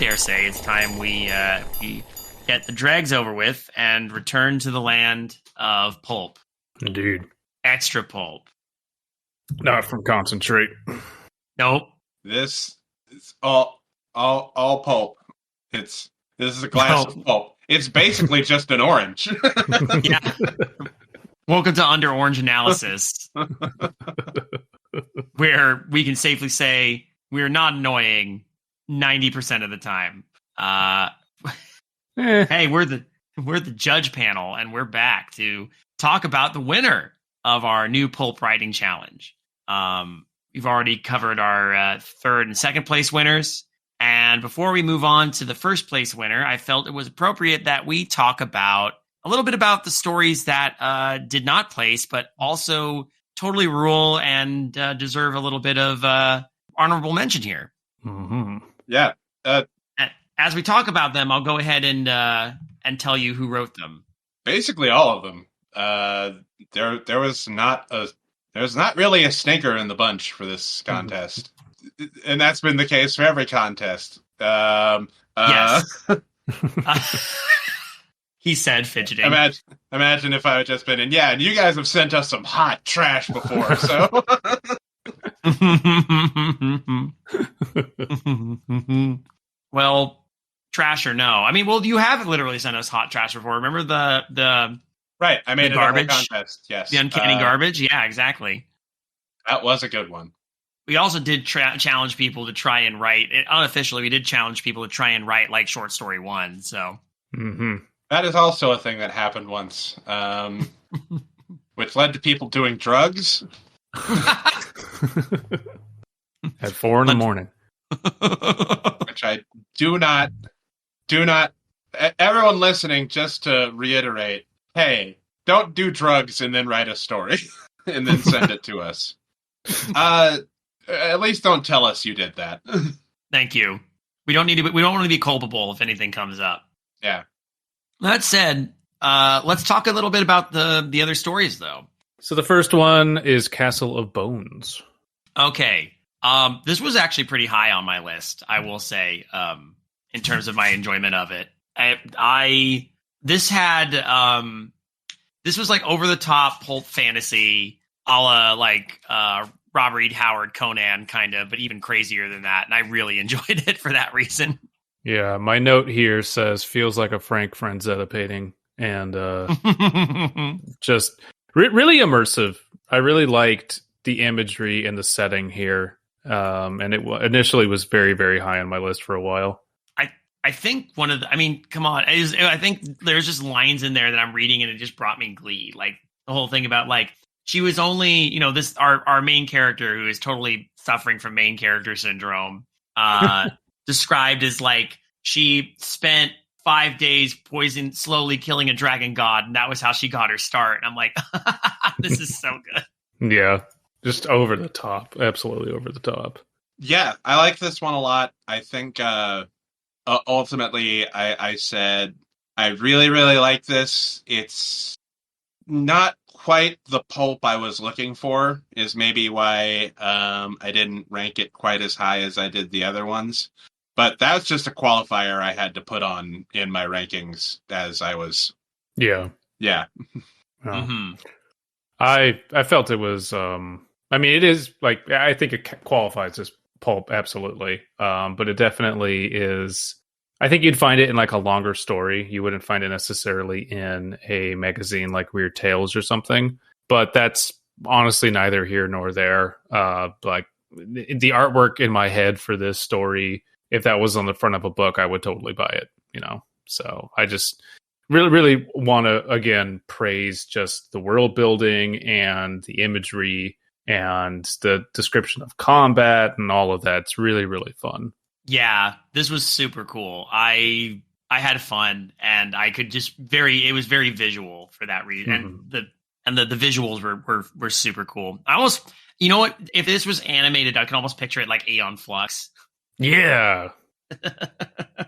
dare say it's time we get the dregs over with and return to the land of pulp. Indeed. Extra pulp. Not from concentrate. Nope. This is all pulp. This is a glass of pulp. It's basically just an orange. Yeah. Welcome to Under Orange Analysis, where we can safely say we're not annoying 90% of the time. Hey, we're the judge panel, and we're back to talk about the winner of our new Pulp Writing Challenge. We've already covered our third and second place winners. And before we move on to the first place winner, I felt it was appropriate that we talk about a little bit about the stories that did not place, but also totally rule and deserve a little bit of honorable mention here. Mm-hmm. Yeah. As we talk about them, I'll go ahead and tell you who wrote them. Basically, all of them. There was not really a stinker in the bunch for this contest, and that's been the case for every contest. Yes. He said, fidgeting. Imagine if I had just been in. Yeah, and you guys have sent us some hot trash before, so. Well, trash or no? I mean, well, you have literally sent us hot trash before. Remember the right? I made the it garbage a whole contest. Yes, the uncanny garbage. Yeah, exactly. That was a good one. We also did challenge people to try and write unofficially. We did challenge people to try and write like short story one. So that is also a thing that happened once, which led to people doing drugs at 4 a.m, which I do not. Everyone listening, just to reiterate, hey, don't do drugs and then write a story and then send it to us. At least don't tell us you did that. Thank you. We don't want to be culpable if anything comes up. Yeah. That said, let's talk a little bit about the other stories, though. So the first one is Castle of Bones. Okay. This was actually pretty high on my list, I will say, in terms of my enjoyment of it. This was like over the top pulp fantasy, a la like Robert E. Howard, Conan, kind of, but even crazier than that. And I really enjoyed it for that reason. Yeah, my note here says feels like a Frank Franzetta painting, and just really immersive. I really liked the imagery and the setting here, and it initially was very, very high on my list for a while. I think come on. I think there's just lines in there that I'm reading and it just brought me glee. Like the whole thing about like, she was only, our main character who is totally suffering from main character syndrome, described as like, she spent 5 days slowly killing a dragon god. And that was how she got her start. And I'm like, this is so good. Yeah. Just over the top. Absolutely over the top. Yeah. I like this one a lot. I think, ultimately, I said I really, really like this. It's not quite the pulp I was looking for, is maybe why I didn't rank it quite as high as I did the other ones. But that's just a qualifier I had to put on in my rankings as I was. Yeah. Yeah. Mm-hmm. I felt it was. It is like, I think it qualifies as pulp, absolutely. But it definitely is. I think you'd find it in like a longer story. You wouldn't find it necessarily in a magazine like Weird Tales or something. But that's honestly neither here nor there. Like the artwork in my head for this story, if that was on the front of a book, I would totally buy it. So I just really, really want to again praise just the world building and the imagery and the description of combat and all of that. It's really, really fun. Yeah, this was super cool. I had fun, and I could just it was very visual for that reason. Mm-hmm. And the visuals were super cool. I almost, you know what, if this was animated, I can almost picture it like Aeon Flux. Yeah.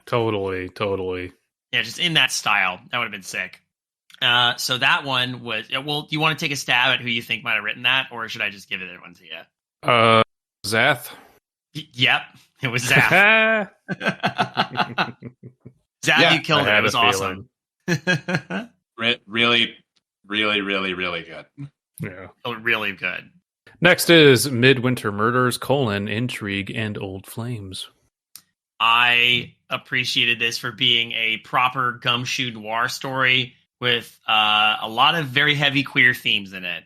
Totally. Yeah, just in that style. That would have been sick. So that one was, well, do you want to take a stab at who you think might have written that, or should I just give it one to you? Zath. Yep. It was Zaf. Zaf, you killed it. It was awesome. Really, really, really, really good. Yeah. Oh, really good. Next is Midwinter Murders, Intrigue, and Old Flames. I appreciated this for being a proper gumshoe noir story with a lot of very heavy queer themes in it.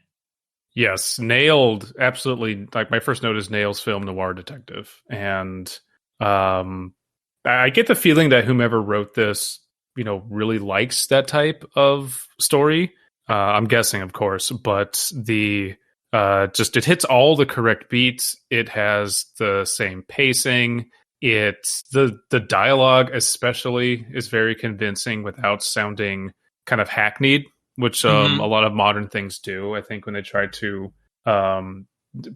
Yes, nailed. Absolutely. Like, my first note is nails film noir detective. And I get the feeling that whomever wrote this, really likes that type of story. I'm guessing, of course, but it hits all the correct beats. It has the same pacing. The dialogue especially is very convincing without sounding kind of hackneyed, which a lot of modern things do, I think, when they try to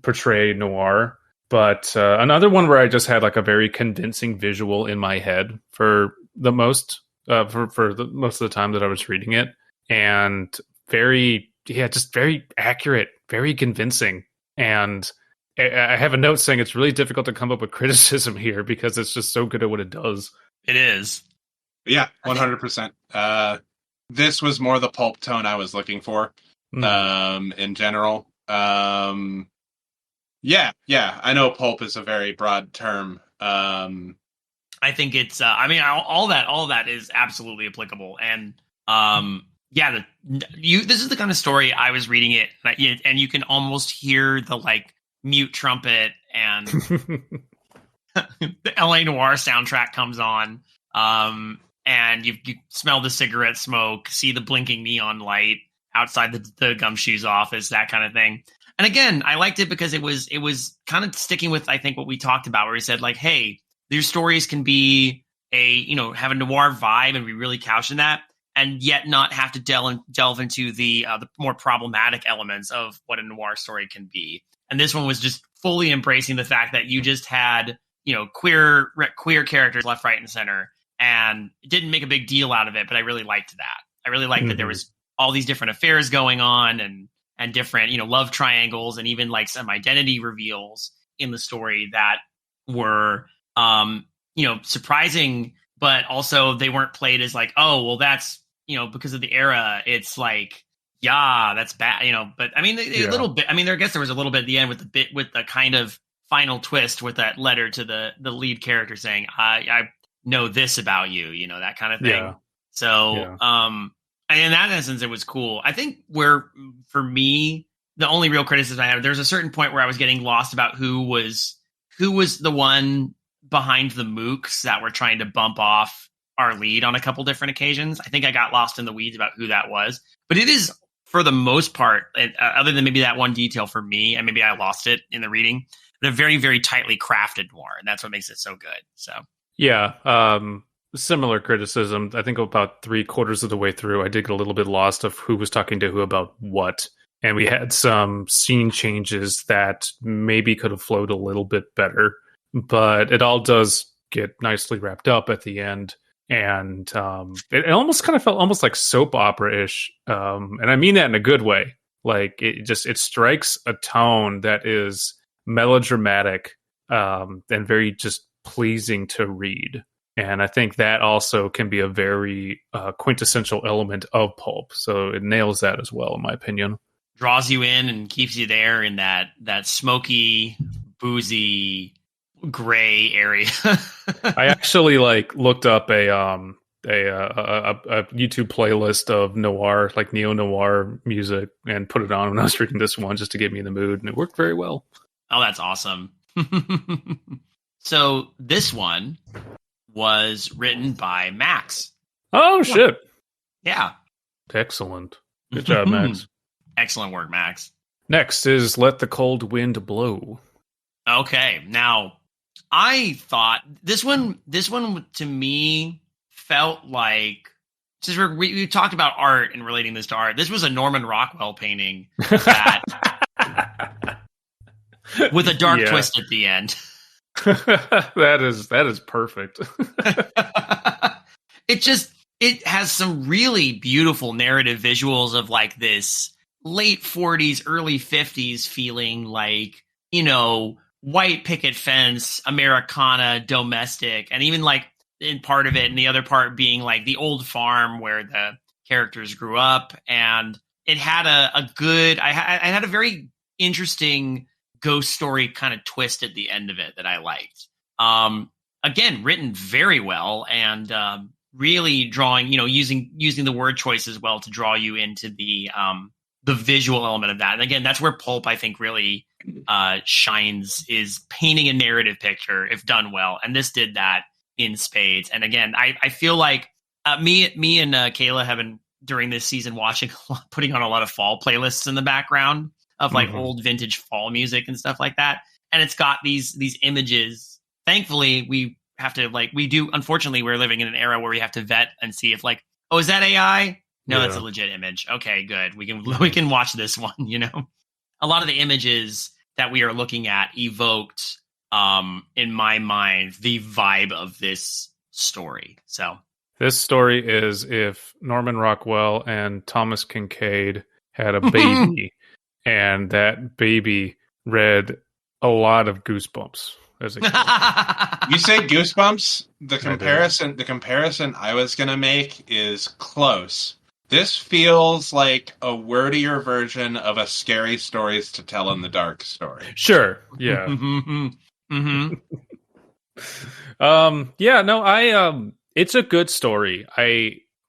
portray noir. But another one where I just had like a very convincing visual in my head for the most for the most of the time that I was reading it, and just very accurate, very convincing. And I have a note saying it's really difficult to come up with criticism here because it's just so good at what it does. It is. Yeah, 100%. This was more the pulp tone I was looking for in general. Yeah, I know pulp is a very broad term. I think it's, all that is absolutely applicable. And this is the kind of story I was reading it, and you can almost hear the like mute trumpet and the LA Noire soundtrack comes on. And you smell the cigarette smoke, see the blinking neon light outside the gumshoes office, that kind of thing. And again, I liked it because it was kind of sticking with, I think, what we talked about, where he said, like, hey, these stories can be have a noir vibe and be really couched in that, and yet not have to delve into the more problematic elements of what a noir story can be. And this one was just fully embracing the fact that you just had, queer characters left, right, and center, and it didn't make a big deal out of it. But I really liked that. I really liked that there was all these different affairs going on and different, love triangles, and even like some identity reveals in the story that were, surprising, but also they weren't played as like, oh, well, that's, because of the era, it's like, yeah, that's bad, but I mean, a little bit, I guess there was a little bit at the end with the kind of final twist with that letter to the lead character saying, I know this about you, that kind of thing. Yeah. So, and in that instance, it was cool. I think for me, the only real criticism I have, there's a certain point where I was getting lost about who was the one behind the mooks that were trying to bump off our lead on a couple different occasions. I think I got lost in the weeds about who that was, but it is, for the most part, other than maybe that one detail for me, and maybe I lost it in the reading, they're very, very tightly crafted noir, and that's what makes it so good. So yeah, similar criticism. I think about 3/4 of the way through, I did get a little bit lost of who was talking to who about what. And we had some scene changes that maybe could have flowed a little bit better. But it all does get nicely wrapped up at the end. And it almost kind of felt almost like soap opera-ish. And I mean that in a good way. Like, it strikes a tone that is melodramatic and very just pleasing to read. And I think that also can be a very quintessential element of pulp. So it nails that as well, in my opinion. Draws you in and keeps you there in that smoky, boozy, gray area. I actually looked up a YouTube playlist of noir, like neo-noir music, and put it on when I was reading this one just to get me in the mood, and it worked very well. Oh, that's awesome. So this one was written by Max. Oh, shit. Yeah. Excellent. Good job, Max. Excellent work, Max. Next is Let the Cold Wind Blow. Okay. Now, I thought this one to me felt like, since we talked about art and relating this to art, this was a Norman Rockwell painting that, with a dark twist at the end. That is perfect. It has some really beautiful narrative visuals of like this late 40s, early 50s feeling, like, white picket fence, Americana, domestic, and even like in part of it, and the other part being like the old farm where the characters grew up, and it had a good. I had a very interesting ghost story kind of twist at the end of it that I liked. Again, written very well, and really drawing, using the word choice as well to draw you into the visual element of that. And again, that's where Pulp, I think, really shines, is painting a narrative picture if done well. And this did that in spades. And again, I feel like me and Kayla have been during this season putting on a lot of fall playlists in the background of like old vintage fall music and stuff like that. And it's got these images. Thankfully, we have to unfortunately, we're living in an era where we have to vet and see if like, oh, is that AI? No, that's a legit image. Okay, good. We can watch this one, A lot of the images that we are looking at evoked, in my mind, the vibe of this story. So this story is if Norman Rockwell and Thomas Kincaid had a baby, and that baby read a lot of Goosebumps as a kid. You say Goosebumps? The comparison I was gonna make is close. This feels like a wordier version of a Scary Stories to Tell in the Dark story. Sure. Yeah. It's a good story.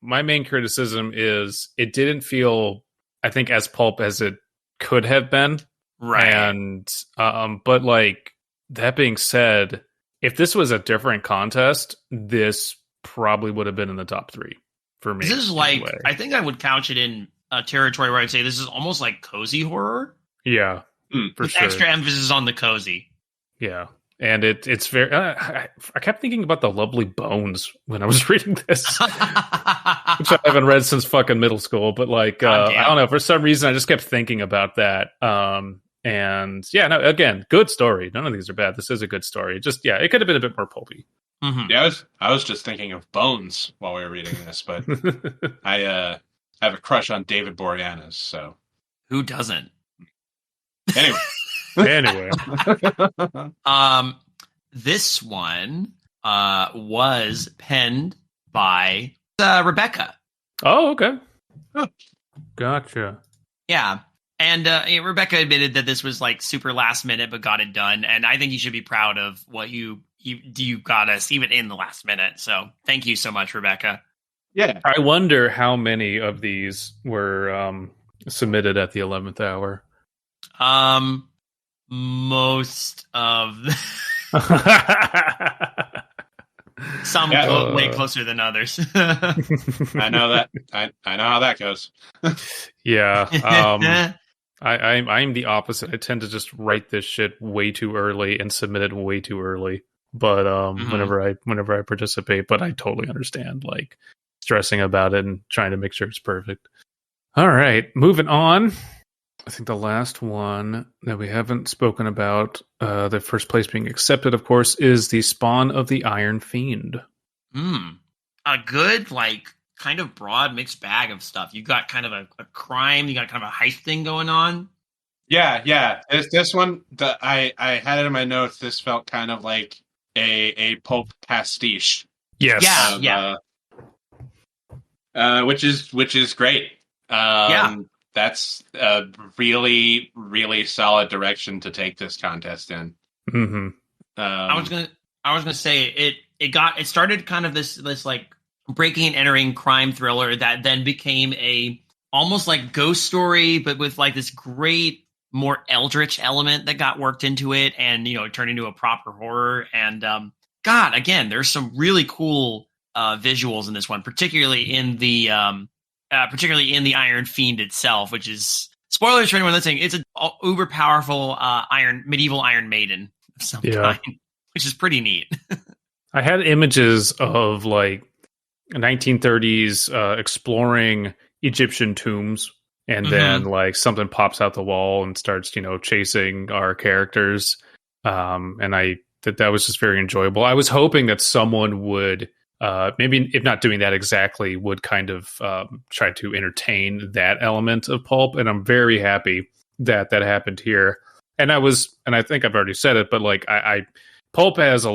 My main criticism is it didn't feel, I think, as pulp as it could have been. Right. And but like that being said, if this was a different contest, this probably would have been in the top 3 for me. This is like, anyway. I think I would couch it in a territory where I'd say this is almost like cozy horror. Yeah, for with sure. Extra emphasis on the cozy. Yeah. And it's very. I kept thinking about The Lovely Bones when I was reading this, which I haven't read since fucking middle school. But like, I don't know, for some reason, I just kept thinking about that. And yeah, no, again, good story. None of these are bad. This is a good story. Just it could have been a bit more pulpy. Mm-hmm. Yeah, I was just thinking of Bones while we were reading this, but I have a crush on David Boreanaz. So who doesn't? Anyway. This one was penned by Rebecca. Oh, okay. Oh. Gotcha. Yeah. And Rebecca admitted that this was like super last minute, but got it done. And I think you should be proud of what you got us even in the last minute. So thank you so much, Rebecca. Yeah. I wonder how many of these were submitted at the 11th hour. Most of some way closer than others. I know that. I know how that goes. Yeah. I'm the opposite. I tend to just write this shit way too early and submit it way too early. But whenever I participate, but I totally understand like stressing about it and trying to make sure it's perfect. All right, moving on. I think the last one that we haven't spoken about, the first place being accepted, of course, is The Spawn of the Iron Fiend. A good, like, kind of broad mixed bag of stuff. You got kind of a crime, you got kind of a heist thing going on. Yeah. This one, I had it in my notes. This felt kind of like a pulp pastiche. Yes. Yeah. Which is great. That's a really, really solid direction to take this contest in. Mm-hmm. I was gonna say it started kind of this like breaking and entering crime thriller that then became a almost like ghost story, but with like this great more eldritch element that got worked into it, and it turned into a proper horror. And God, again, there's some really cool visuals in this one, particularly in the Iron Fiend itself, which is, spoilers for anyone listening, it's an uber powerful medieval Iron Maiden of some kind, which is pretty neat. I had images of like 1930s exploring Egyptian tombs, and then like something pops out the wall and starts, chasing our characters. And that was just very enjoyable. I was hoping that someone would, maybe if not doing that exactly, would kind of try to entertain that element of pulp. And I'm very happy that happened here. and I think I've already said it, but like I Pulp has there's a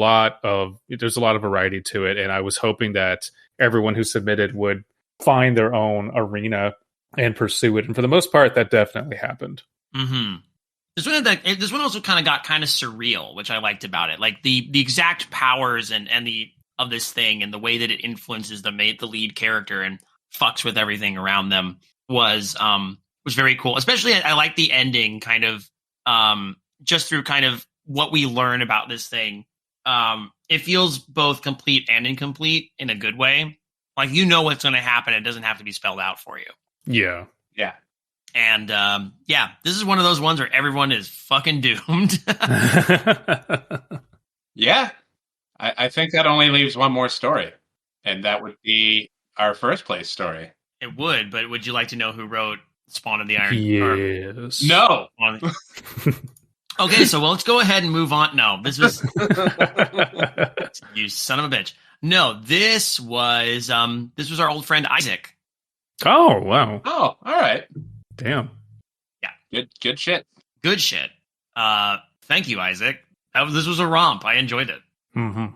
lot of variety to it, and I was hoping that everyone who submitted would find their own arena and pursue it. And for the most part, that definitely happened. Mm-hmm. This one also kind of got kind of surreal, which I liked about it. Like the exact powers and the of this thing and the way that it influences the lead character and fucks with everything around them was very cool. Especially I like the ending kind of just through kind of what we learn about this thing. It feels both complete and incomplete in a good way. Like, you know what's going to happen. It doesn't have to be spelled out for you. Yeah. Yeah. And this is one of those ones where everyone is fucking doomed. Yeah. I think that only leaves one more story, and that would be our first place story. It would, but would you like to know who wrote Spawn of the Iron? Yes. No. Okay, so let's go ahead and move on. No, this was you son of a bitch. No, this was our old friend Isaac. Oh, wow. Oh, all right. Damn. Yeah. Good shit. Good shit. Thank you, Isaac. This was a romp. I enjoyed it. Mm-hmm.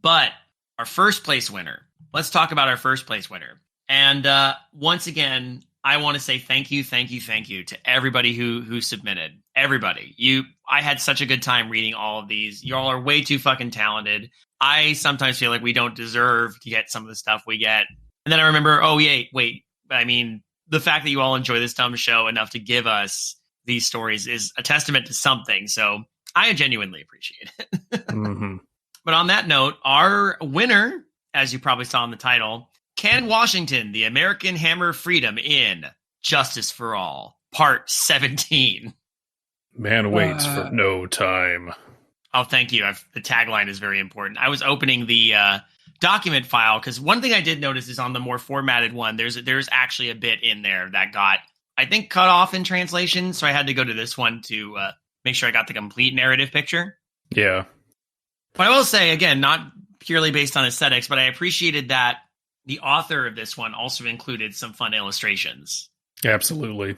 But our first place winner. Let's talk about our first place winner. And once again, I want to say thank you to everybody who submitted. Everybody. I had such a good time reading all of these. Y'all are way too fucking talented. I sometimes feel like we don't deserve to get some of the stuff we get. And then I remember, wait. I mean, the fact that you all enjoy this dumb show enough to give us these stories is a testament to something. So I genuinely appreciate it. Mm-hmm. But on that note, our winner, as you probably saw in the title, Ken Washington, The American Hammer of Freedom in Justice for All, Part 17. Man waits for no time. Oh, thank you. The tagline is very important. I was opening the document file because one thing I did notice is on the more formatted one, there's actually a bit in there that got, I think, cut off in translation. So I had to go to this one to make sure I got the complete narrative picture. Yeah. But I will say, again, not purely based on aesthetics, but I appreciated that the author of this one also included some fun illustrations. Absolutely.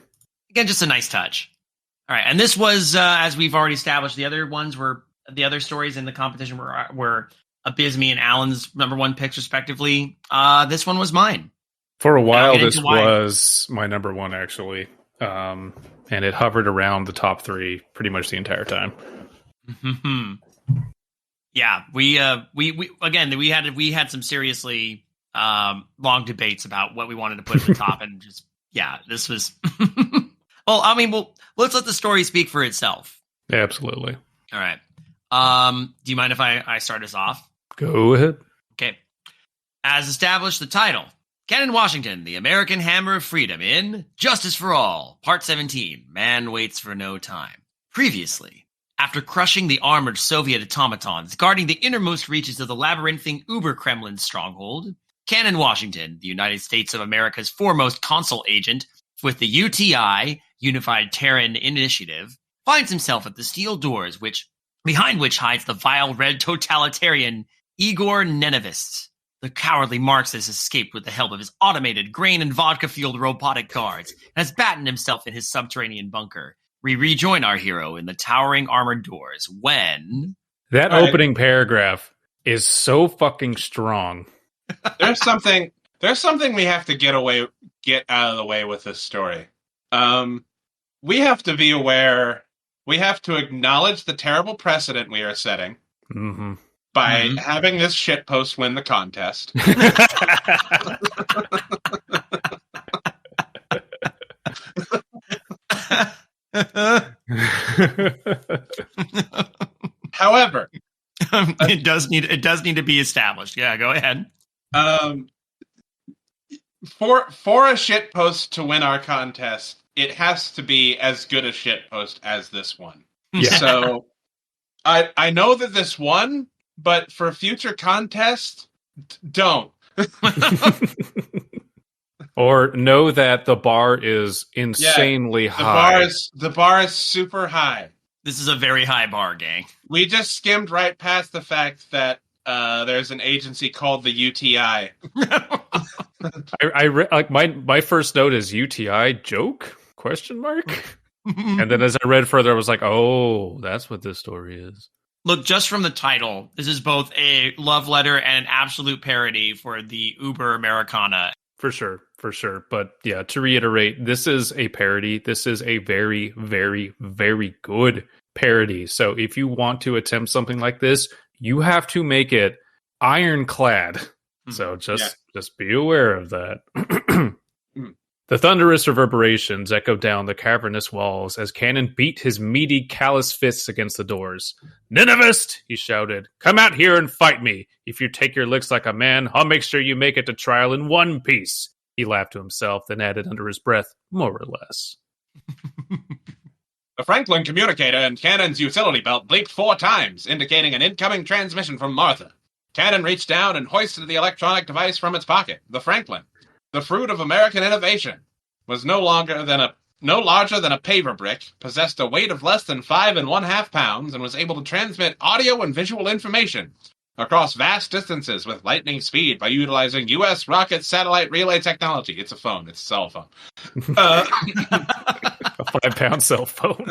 Again, just a nice touch. All right. And this was, as we've already established, the other stories in the competition were Abysmii and Alan's number one picks, respectively. This one was mine. For a while, this was my number one, actually. And it hovered around the top three pretty much the entire time. Yeah, we had some seriously long debates about what we wanted to put at the top, and just this was. Let's let the story speak for itself. Absolutely. All right. Do you mind if I start us off? Go ahead. Okay. As established, the title: Ken Washington, The American Hammer of Freedom in Justice for All, Part 17. Man waits for no time. Previously. After crushing the armored Soviet automatons guarding the innermost reaches of the labyrinthine Uber-Kremlin stronghold, Ken Washington, the United States of America's foremost consul agent with the UTI, Unified Terran Initiative, finds himself at the steel doors behind which hides the vile red totalitarian Igor Nenevist. The cowardly Marxist escaped with the help of his automated grain and vodka-fueled robotic guards and has battened himself in his subterranean bunker. We rejoin our hero in the towering armored doors when... That opening paragraph is so fucking strong. There's something we have to get out of the way with this story. We have to be aware. We have to acknowledge the terrible precedent we are setting by having this shitpost win the contest. However, it does need to be established. Yeah, go ahead. For a shitpost to win our contest, it has to be as good a shitpost as this one. Yeah. So I know that this won, but for future contests, don't. Or know that the bar is insanely high. The bar is super high. This is a very high bar, gang. We just skimmed right past the fact that there's an agency called the UTI. My first note is UTI joke? Question mark? And then as I read further, I was like, oh, that's what this story is. Look, just from the title, this is both a love letter and an absolute parody for the Uber Americana. For sure. But yeah, to reiterate, this is a parody. This is a very, very, very good parody. So if you want to attempt something like this, you have to make it ironclad. So just be aware of that. The thunderous reverberations echoed down the cavernous walls as Cannon beat his meaty, callous fists against the doors. "Ninevist!" he shouted. "Come out here and fight me. If you take your licks like a man, I'll make sure you make it to trial in one piece." He laughed to himself, then added under his breath, "More or less." The Franklin communicator in Cannon's utility belt bleeped 4 times, indicating an incoming transmission from Martha. Cannon reached down and hoisted the electronic device from its pocket. The Franklin, the fruit of American innovation, was no larger than a paver brick, possessed a weight of less than 5 1/2 pounds, and was able to transmit audio and visual information across vast distances with lightning speed by utilizing U.S. rocket satellite relay technology. It's a phone. It's a cell phone. A 5-pound cell phone.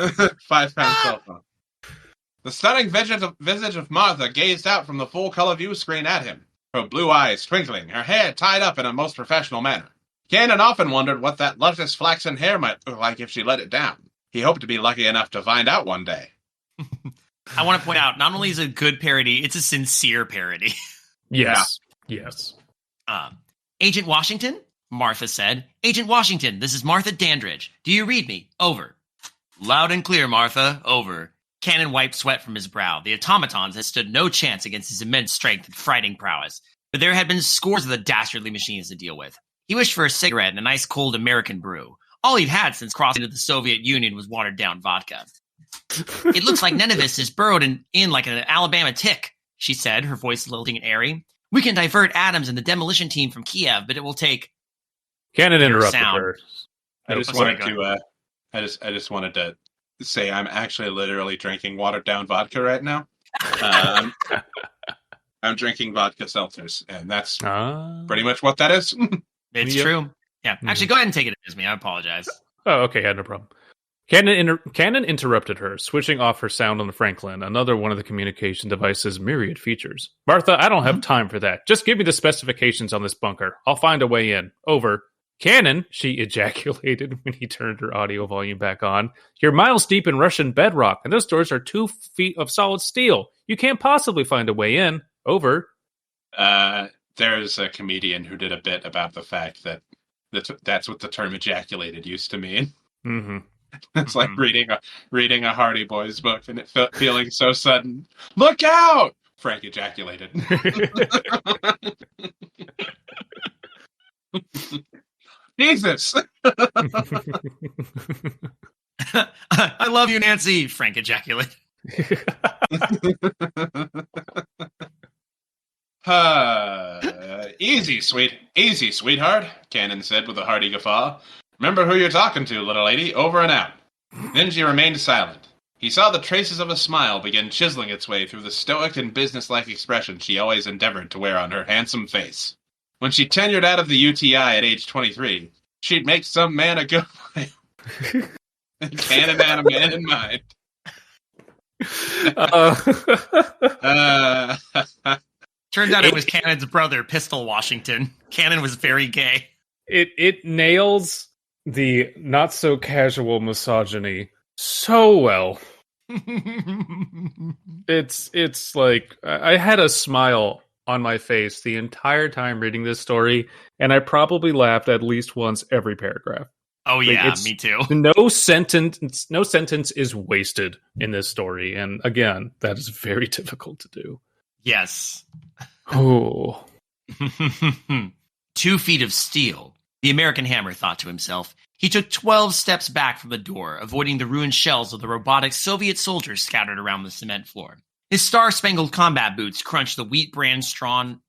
5-pound cell phone. The stunning visage of Martha gazed out from the full-color view screen at him, her blue eyes twinkling, her hair tied up in a most professional manner. Cannon often wondered what that luscious flaxen hair might look like if she let it down. He hoped to be lucky enough to find out one day. I want to point out, not only is it a good parody, it's a sincere parody. Yes. Yeah. Yes. Agent Washington? Martha said. "Agent Washington, this is Martha Dandridge. Do you read me? Over." "Loud and clear, Martha. Over." Cannon wiped sweat from his brow. The automatons had stood no chance against his immense strength and fighting prowess, but there had been scores of the dastardly machines to deal with. He wished for a cigarette and a nice cold American brew. All he'd had since crossing into the Soviet Union was watered-down vodka. "It looks like Ninevist is burrowed in like an Alabama tick," she said, her voice lilting and airy. "We can divert Adams and the demolition team from Kiev, but it will take..." Cannon interrupted her. I just wanted to say I'm actually literally drinking watered down vodka right now. I'm drinking vodka seltzers, and that's pretty much what that is. It's true. Yeah. Actually, go ahead and take it as me. I apologize. Oh, okay. Yeah, no problem. Cannon interrupted her, switching off her sound on the Franklin, another one of the communication device's myriad features. "Martha, I don't have time for that. Just give me the specifications on this bunker. I'll find a way in. Over." "Cannon," she ejaculated when he turned her audio volume back on, "you're miles deep in Russian bedrock, and those doors are 2 feet of solid steel. You can't possibly find a way in. Over." There's a comedian who did a bit about the fact that that's what the term ejaculated used to mean. Mm-hmm. It's like reading a Hardy Boys book and it feeling so sudden. "Look out!" Frank ejaculated. Jesus! "I love you, Nancy," Frank ejaculated. Easy, sweetheart, Cannon said with a hearty guffaw. "Remember who you're talking to, little lady. Over and out." Then she remained silent. He saw the traces of a smile begin chiseling its way through the stoic and businesslike expression she always endeavored to wear on her handsome face. When she tenured out of the UTI at age 23, she'd make some man a go and Cannon had a man in mind. Turned out it was Cannon's brother, Pistol Washington. Cannon was very gay. It nails the not so casual misogyny so well. It's like I had a smile on my face the entire time reading this story, and I probably laughed at least once every paragraph. Oh yeah, me too. No sentence is wasted in this story, and again, that is very difficult to do. Yes. Oh. 2 feet of steel. The American hammer thought to himself. He took 12 steps back from the door, avoiding the ruined shells of the robotic Soviet soldiers scattered around the cement floor. His star-spangled combat boots crunched the wheat bran strewn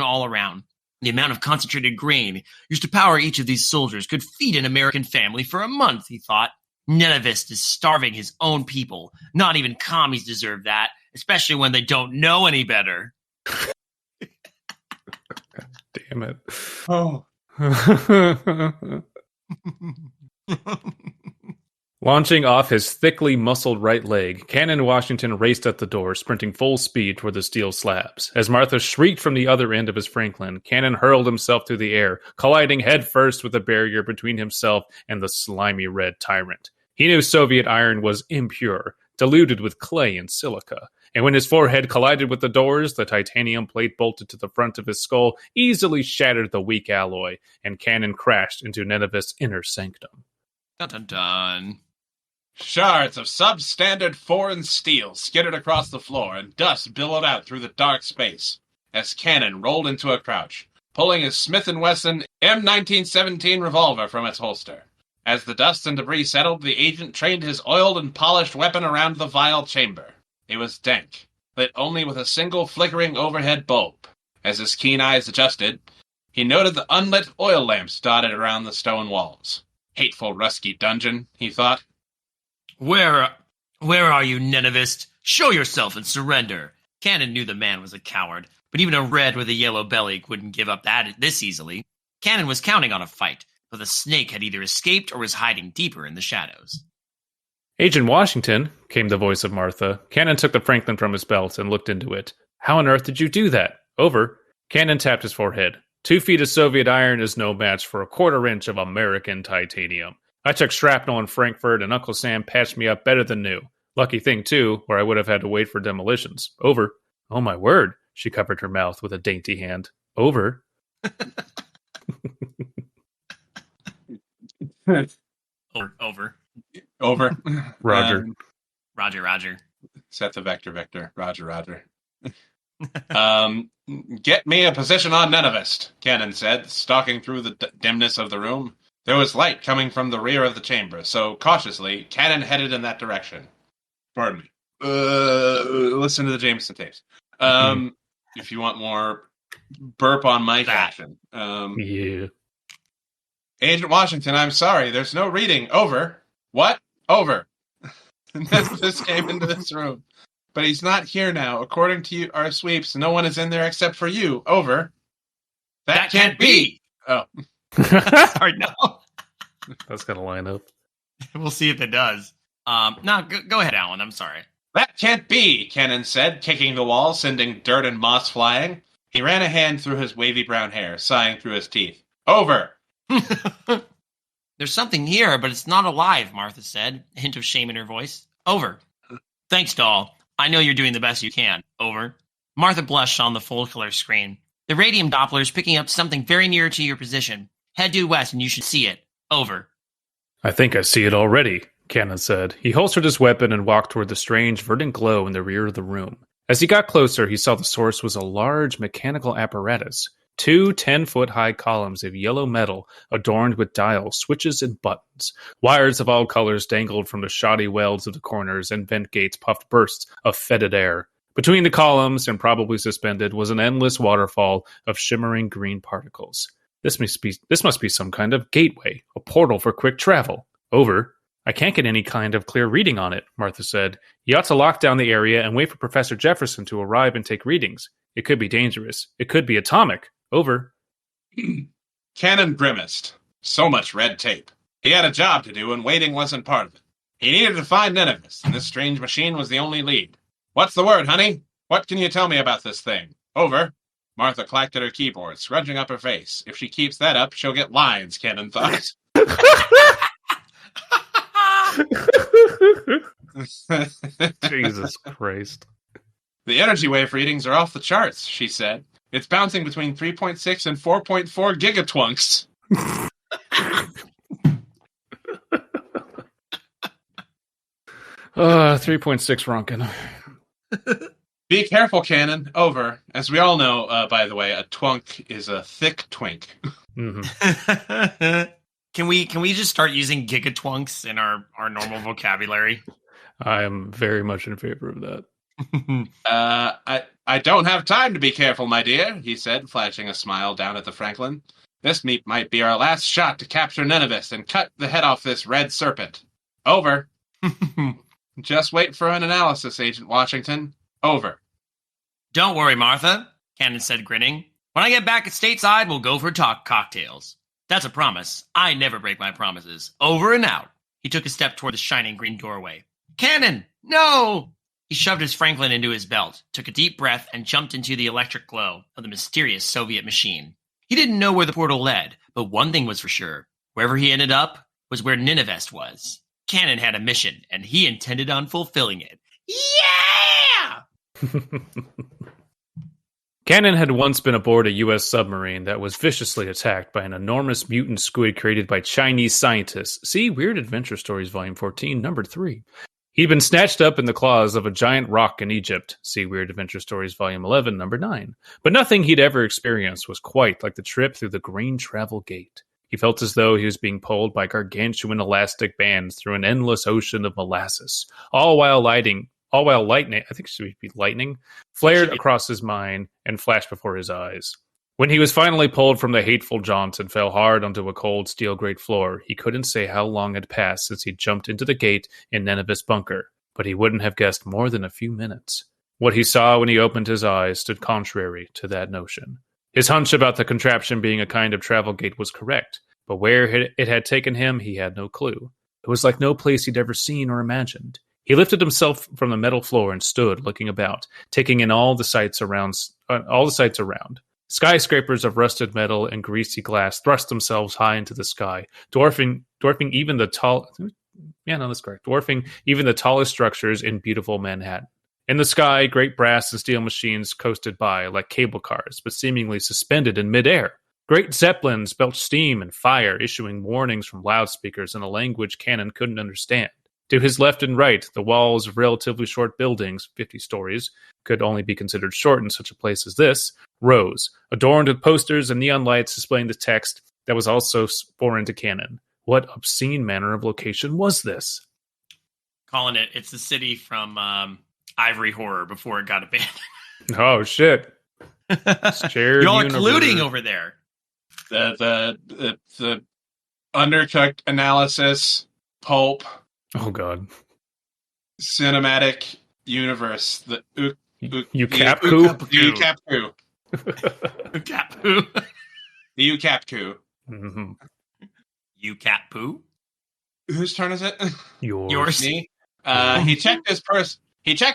all around. The amount of concentrated grain used to power each of these soldiers could feed an American family for a month, he thought. Ninevist is starving his own people. Not even commies deserve that, especially when they don't know any better. Damn it. Oh. Launching off his thickly muscled right leg, Cannon Washington raced at the door, sprinting full speed toward the steel slabs. As Martha shrieked from the other end of his Franklin, Cannon hurled himself through the air, colliding headfirst with the barrier between himself and the slimy red tyrant. He knew Soviet iron was impure, diluted with clay and silica, and when his forehead collided with the doors, the titanium plate bolted to the front of his skull easily shattered the weak alloy, and Cannon crashed into Nenevist's inner sanctum. Dun dun dun. Shards of substandard foreign steel skittered across the floor, and dust billowed out through the dark space as Cannon rolled into a crouch, pulling his Smith & Wesson M1917 revolver from its holster. As the dust and debris settled, the agent trained his oiled and polished weapon around the vial chamber. It was dank, lit only with a single flickering overhead bulb. As his keen eyes adjusted, he noted the unlit oil lamps dotted around the stone walls. Hateful, rusty dungeon, he thought. Where are you, Nenevist? Show yourself and surrender. Cannon knew the man was a coward, but even a red with a yellow belly wouldn't give up that this easily. Cannon was counting on a fight, but the snake had either escaped or was hiding deeper in the shadows. Agent Washington, came the voice of Martha. Cannon took the Franklin from his belt and looked into it. How on earth did you do that? Over. Cannon tapped his forehead. 2 feet of Soviet iron is no match for a 1/4 inch of American titanium. I took shrapnel in Frankfurt, and Uncle Sam patched me up better than new. Lucky thing, too, or I would have had to wait for demolitions. Over. Oh, my word. She covered her mouth with a dainty hand. Over. Over. Roger. Roger. Set the vector. Roger. Get me a position on Nenevist, Cannon said, stalking through the dimness of the room. There was light coming from the rear of the chamber, so cautiously, Cannon headed in that direction. Pardon me. Listen to the Jameson tapes. If you want more burp on mic action. Yeah. Agent Washington, I'm sorry, there's no reading. Over. What? Over. This came into this room. But he's not here now. According to our sweeps, no one is in there except for you. Over. That can't be. Oh. Sorry, no. That's going to line up. We'll see if it does. No, go ahead, Alan. I'm sorry. That can't be, Cannon said, kicking the wall, sending dirt and moss flying. He ran a hand through his wavy brown hair, sighing through his teeth. Over. There's something here, but it's not alive, Martha said, a hint of shame in her voice. Over. Thanks, doll. I know you're doing the best you can. Over. Martha blushed on the full-color screen. The radium Doppler's picking up something very near to your position. Head due west and you should see it. Over. I think I see it already, Cannon said. He holstered his weapon and walked toward the strange verdant glow in the rear of the room. As he got closer, he saw the source was a large mechanical apparatus. 2 10-foot-high columns of yellow metal adorned with dials, switches, and buttons. Wires of all colors dangled from the shoddy welds of the corners, and vent gates puffed bursts of fetid air. Between the columns, and probably suspended, was an endless waterfall of shimmering green particles. This must be some kind of gateway, a portal for quick travel. Over. I can't get any kind of clear reading on it, Martha said. You ought to lock down the area and wait for Professor Jefferson to arrive and take readings. It could be dangerous. It could be atomic. Over. Cannon grimaced. So much red tape. He had a job to do, and waiting wasn't part of it. He needed to find Nenevist, and this strange machine was the only lead. What's the word, honey? What can you tell me about this thing? Over. Martha clacked at her keyboard, scrunching up her face. If she keeps that up, she'll get lines, Cannon thought. Jesus Christ. The energy wave readings are off the charts, she said. It's bouncing between 3.6 and 4.4 gigatwunks. 3.6 Ronkin. Be careful, Cannon. Over. As we all know, by the way, a twunk is a thick twink. Mm-hmm. Can we just start using gigatwunks in our normal vocabulary? I am very much in favor of that. I don't have time to be careful, my dear, he said, flashing a smile down at the Franklin. This might be our last shot to capture Nenevist and cut the head off this red serpent. Over. Just wait for an analysis, Agent Washington. Over. Don't worry, Martha, Cannon said, grinning. When I get back at stateside, we'll go for cocktails. That's a promise. I never break my promises. Over and out. He took a step toward the shining green doorway. Cannon! No! He shoved his Franklin into his belt, took a deep breath, and jumped into the electric glow of the mysterious Soviet machine. He didn't know where the portal led, but one thing was for sure. Wherever he ended up was where Ninevest was. Cannon had a mission, and he intended on fulfilling it. Yeah! Cannon had once been aboard a U.S. submarine that was viciously attacked by an enormous mutant squid created by Chinese scientists. See Weird Adventure Stories, Volume 14, Number 3. He'd been snatched up in the claws of a giant rock in Egypt. See Weird Adventure Stories, Volume 11, Number 9. But nothing he'd ever experienced was quite like the trip through the Green Travel Gate. He felt as though he was being pulled by gargantuan elastic bands through an endless ocean of molasses, all while lightning, I think it should be lightning, flared across his mind and flashed before his eyes. When he was finally pulled from the hateful jaunt and fell hard onto a cold steel grate floor, he couldn't say how long had passed since he jumped into the gate in Nineveh's bunker, but he wouldn't have guessed more than a few minutes. What he saw when he opened his eyes stood contrary to that notion. His hunch about the contraption being a kind of travel gate was correct, but where it had taken him, he had no clue. It was like no place he'd ever seen or imagined. He lifted himself from the metal floor and stood looking about, taking in all the sights around. Skyscrapers of rusted metal and greasy glass thrust themselves high into the sky, dwarfing even the tallest structures in beautiful Manhattan. In the sky, great brass and steel machines coasted by like cable cars, but seemingly suspended in midair. Great zeppelins belched steam and fire, issuing warnings from loudspeakers in a language Cannon couldn't understand. To his left and right, the walls of relatively short buildings, 50 stories, could only be considered short in such a place as this, rose, adorned with posters and neon lights displaying the text that was also foreign to Cannon. What obscene manner of location was this? Calling it's the city from Ivory Horror before it got abandoned. Oh, shit. You're all colluding over there. The undercooked analysis, pulp. Oh, God. Cinematic universe. The UCAP coup. The UCAP coup. Mm-hmm. UCAP poo? Whose turn is it? Yours. Me? He checked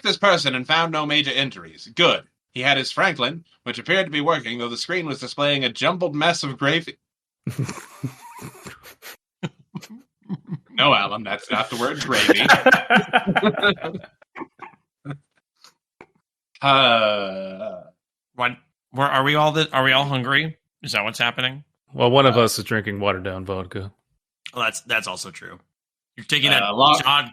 this person and found no major injuries. Good. He had his Franklin, which appeared to be working, though the screen was displaying a jumbled mess of gravy. No, Alan, that's not the word gravy. What? Are we all hungry? Is that what's happening? Well, one of us is drinking watered down vodka. Well, that's also true. You're taking a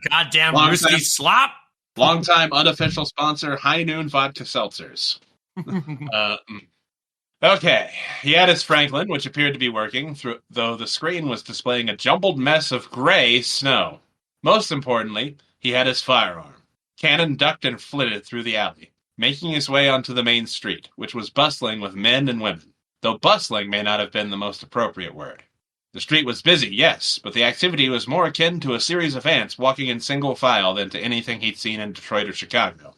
goddamn whiskey slop. Long-time unofficial sponsor, High Noon Vodka Seltzers. Okay, he had his Franklin, which appeared to be working, though the screen was displaying a jumbled mess of gray snow. Most importantly, he had his firearm. Cannon ducked and flitted through the alley, making his way onto the main street, which was bustling with men and women, though bustling may not have been the most appropriate word. The street was busy, yes, but the activity was more akin to a series of ants walking in single file than to anything he'd seen in Detroit or Chicago.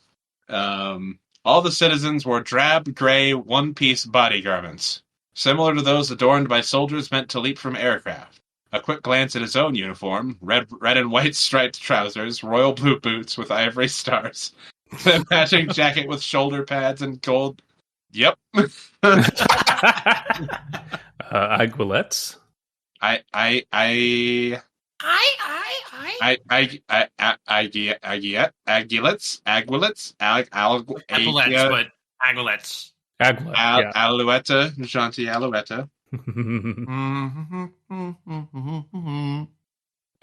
All the citizens wore drab, gray, one-piece body garments, similar to those adorned by soldiers meant to leap from aircraft. A quick glance at his own uniform, red and white striped trousers, royal blue boots with ivory stars, a matching jacket with shoulder pads and gold. Yep. Aiguillettes? Aguilettes. Alouette, Gentil Alouette.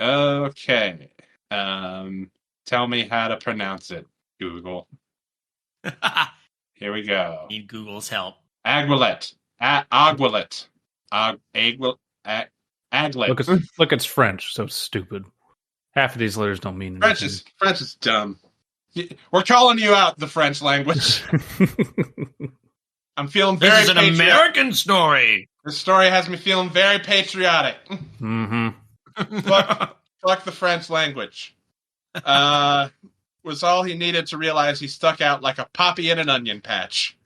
Okay. Tell me how to pronounce it, Google. Here we go. Need Google's help. Aguilette. Aguilette. Aglet. Look, it's French, so stupid. Half of these letters don't mean anything. French is dumb. We're calling you out, the French language. I'm feeling very This is an American story. This story has me feeling very patriotic. Mm-hmm. Fuck the French language. Was all he needed to realize he stuck out like a poppy in an onion patch.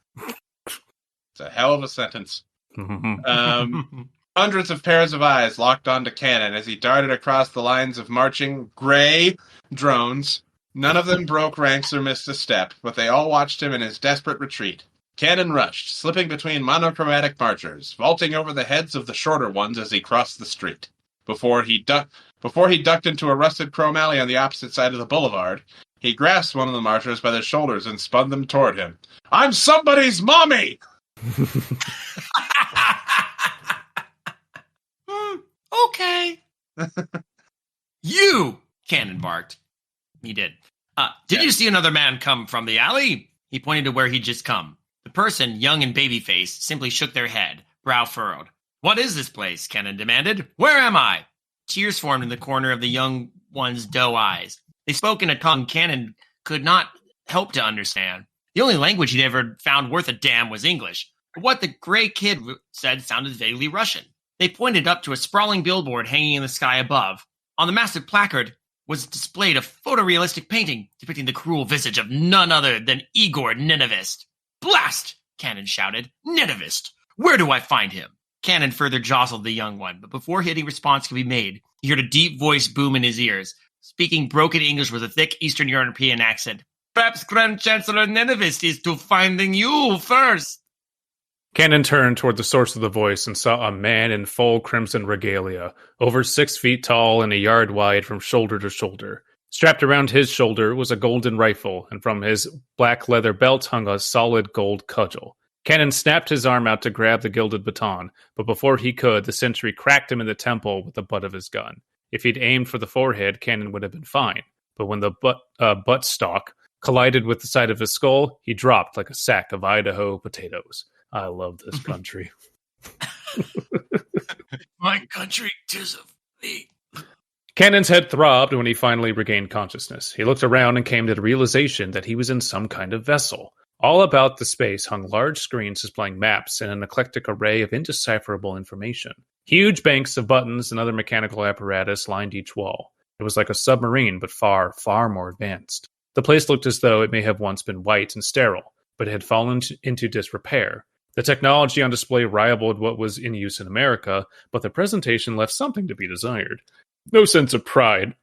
It's a hell of a sentence. Mm-hmm. Hundreds of pairs of eyes locked onto Cannon as he darted across the lines of marching gray drones. None of them broke ranks or missed a step, but they all watched him in his desperate retreat. Cannon rushed, slipping between monochromatic marchers, vaulting over the heads of the shorter ones as he crossed the street. Before he ducked into a rusted chrome alley on the opposite side of the boulevard, he grasped one of the marchers by the shoulders and spun them toward him. "I'm somebody's mommy!" Okay. You, Cannon barked. He did. Did you see another man come from the alley? He pointed to where he'd just come. The person, young and baby-faced, simply shook their head, brow furrowed. What is this place? Cannon demanded. Where am I? Tears formed in the corner of the young one's doe eyes. They spoke in a tongue Cannon could not help to understand. The only language he'd ever found worth a damn was English. But what the gray kid said sounded vaguely Russian. They pointed up to a sprawling billboard hanging in the sky above. On the massive placard was displayed a photorealistic painting depicting the cruel visage of none other than Igor Nenavist. Blast! Cannon shouted. Nenavist! Where do I find him? Cannon further jostled the young one, but before any response could be made, he heard a deep voice boom in his ears. Speaking broken English with a thick Eastern European accent. Perhaps Grand Chancellor Nenavist is to finding you first. Cannon turned toward the source of the voice and saw a man in full crimson regalia, over 6 feet tall and a yard wide from shoulder to shoulder. Strapped around his shoulder was a golden rifle, and from his black leather belt hung a solid gold cudgel. Cannon snapped his arm out to grab the gilded baton, but before he could, the sentry cracked him in the temple with the butt of his gun. If he'd aimed for the forehead, Cannon would have been fine, but when the buttstock collided with the side of his skull, he dropped like a sack of Idaho potatoes. I love this country. My country, 'tis of thee. Cannon's head throbbed when he finally regained consciousness. He looked around and came to the realization that he was in some kind of vessel. All about the space hung large screens displaying maps and an eclectic array of indecipherable information. Huge banks of buttons and other mechanical apparatus lined each wall. It was like a submarine, but far, far more advanced. The place looked as though it may have once been white and sterile, but it had fallen into disrepair. The technology on display rivaled what was in use in America, but the presentation left something to be desired. No sense of pride.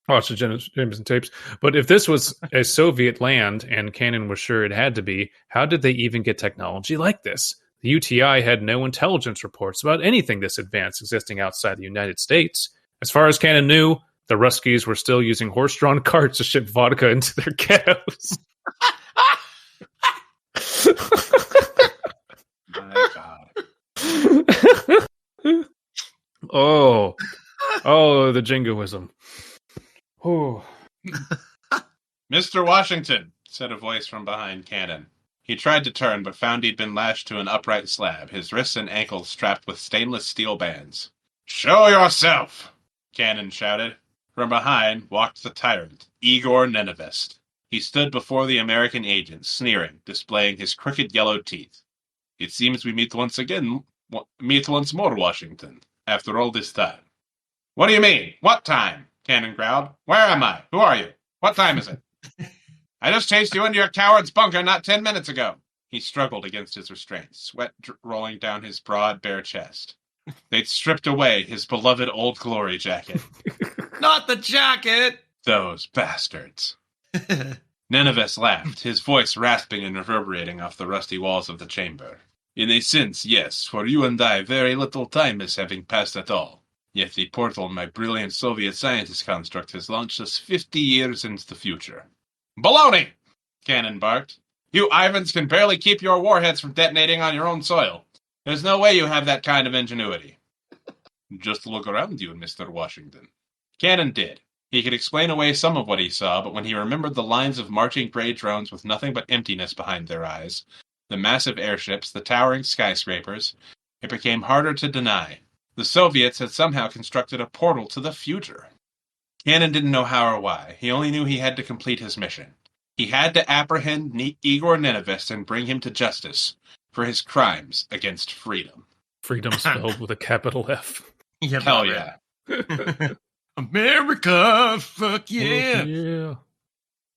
Watch the Jameson tapes. But if this was a Soviet land, and Cannon was sure it had to be, how did they even get technology like this? The UTI had no intelligence reports about anything this advanced existing outside the United States. As far as Cannon knew, the Ruskies were still using horse-drawn carts to ship vodka into their ghettos. My God. Oh, the jingoism. Oh. Mr. Washington, said a voice from behind Cannon. He tried to turn, but found he'd been lashed to an upright slab, his wrists and ankles strapped with stainless steel bands. Show yourself, Cannon shouted. From behind walked the tyrant, Igor Nenavist. He stood before the American agent, sneering, displaying his crooked yellow teeth. It seems we meet once more, Washington, after all this time. What do you mean? What time? Cannon growled. Where am I? Who are you? What time is it? I just chased you into your coward's bunker not 10 minutes ago. He struggled against his restraint, sweat rolling down his broad, bare chest. They'd stripped away his beloved Old Glory jacket. Not the jacket! Those bastards. Nenavist laughed, his voice rasping and reverberating off the rusty walls of the chamber. In a sense, yes, for you and I very little time is having passed at all. Yet the portal my brilliant Soviet scientist construct has launched us 50 years into the future. Baloney! Cannon barked. You Ivans can barely keep your warheads from detonating on your own soil. There's no way you have that kind of ingenuity. Just look around you, Mr. Washington. Cannon did. He could explain away some of what he saw, but when he remembered the lines of marching gray drones with nothing but emptiness behind their eyes, the massive airships, the towering skyscrapers, it became harder to deny. The Soviets had somehow constructed a portal to the future. Cannon didn't know how or why. He only knew he had to complete his mission. He had to apprehend Igor Nenavist and bring him to justice for his crimes against freedom. Freedom spelled with a capital F. Hell yeah. America, fuck yeah. Fuck yeah.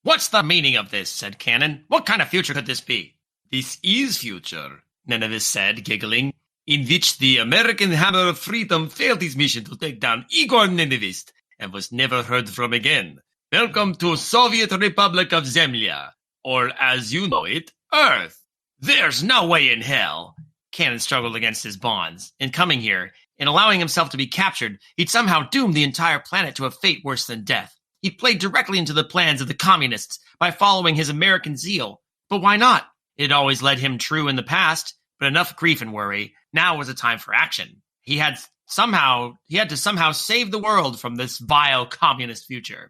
What's the meaning of this? Said Cannon. What kind of future could this be? This is future, Nenavist said, giggling. in which the American Hammer of Freedom failed his mission to take down Igor Nenevist and was never heard from again. Welcome to Soviet Republic of Zemlya, or as you know it, Earth. There's no way in hell. Cannon struggled against his bonds. In coming here, in allowing himself to be captured, he'd somehow doomed the entire planet to a fate worse than death. He played directly into the plans of the communists by following his American zeal. But why not? It had always led him true in the past, but enough grief and worry. Now was a time for action. He had to somehow save the world from this vile communist future.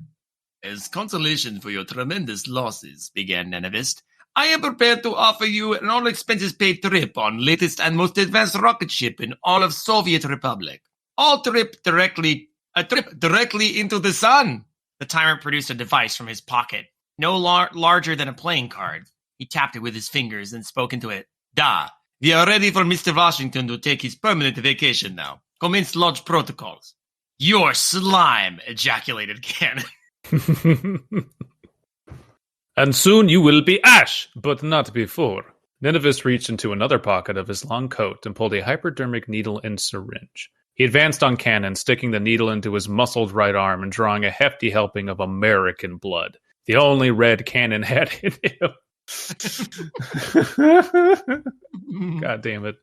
As consolation for your tremendous losses, began Nenevist, I am prepared to offer you an all-expenses-paid trip on latest and most advanced rocket ship in all of Soviet Republic. A trip directly into the sun. The tyrant produced a device from his pocket, no larger than a playing card. He tapped it with his fingers and spoke into it. Da, we are ready for Mr. Washington to take his permanent vacation now. Commence launch protocols. Your slime, ejaculated Cannon. And soon you will be ash, but not before. Nenevist reached into another pocket of his long coat and pulled a hypodermic needle and syringe. He advanced on Cannon, sticking the needle into his muscled right arm and drawing a hefty helping of American blood. The only red Cannon had in him. God damn it.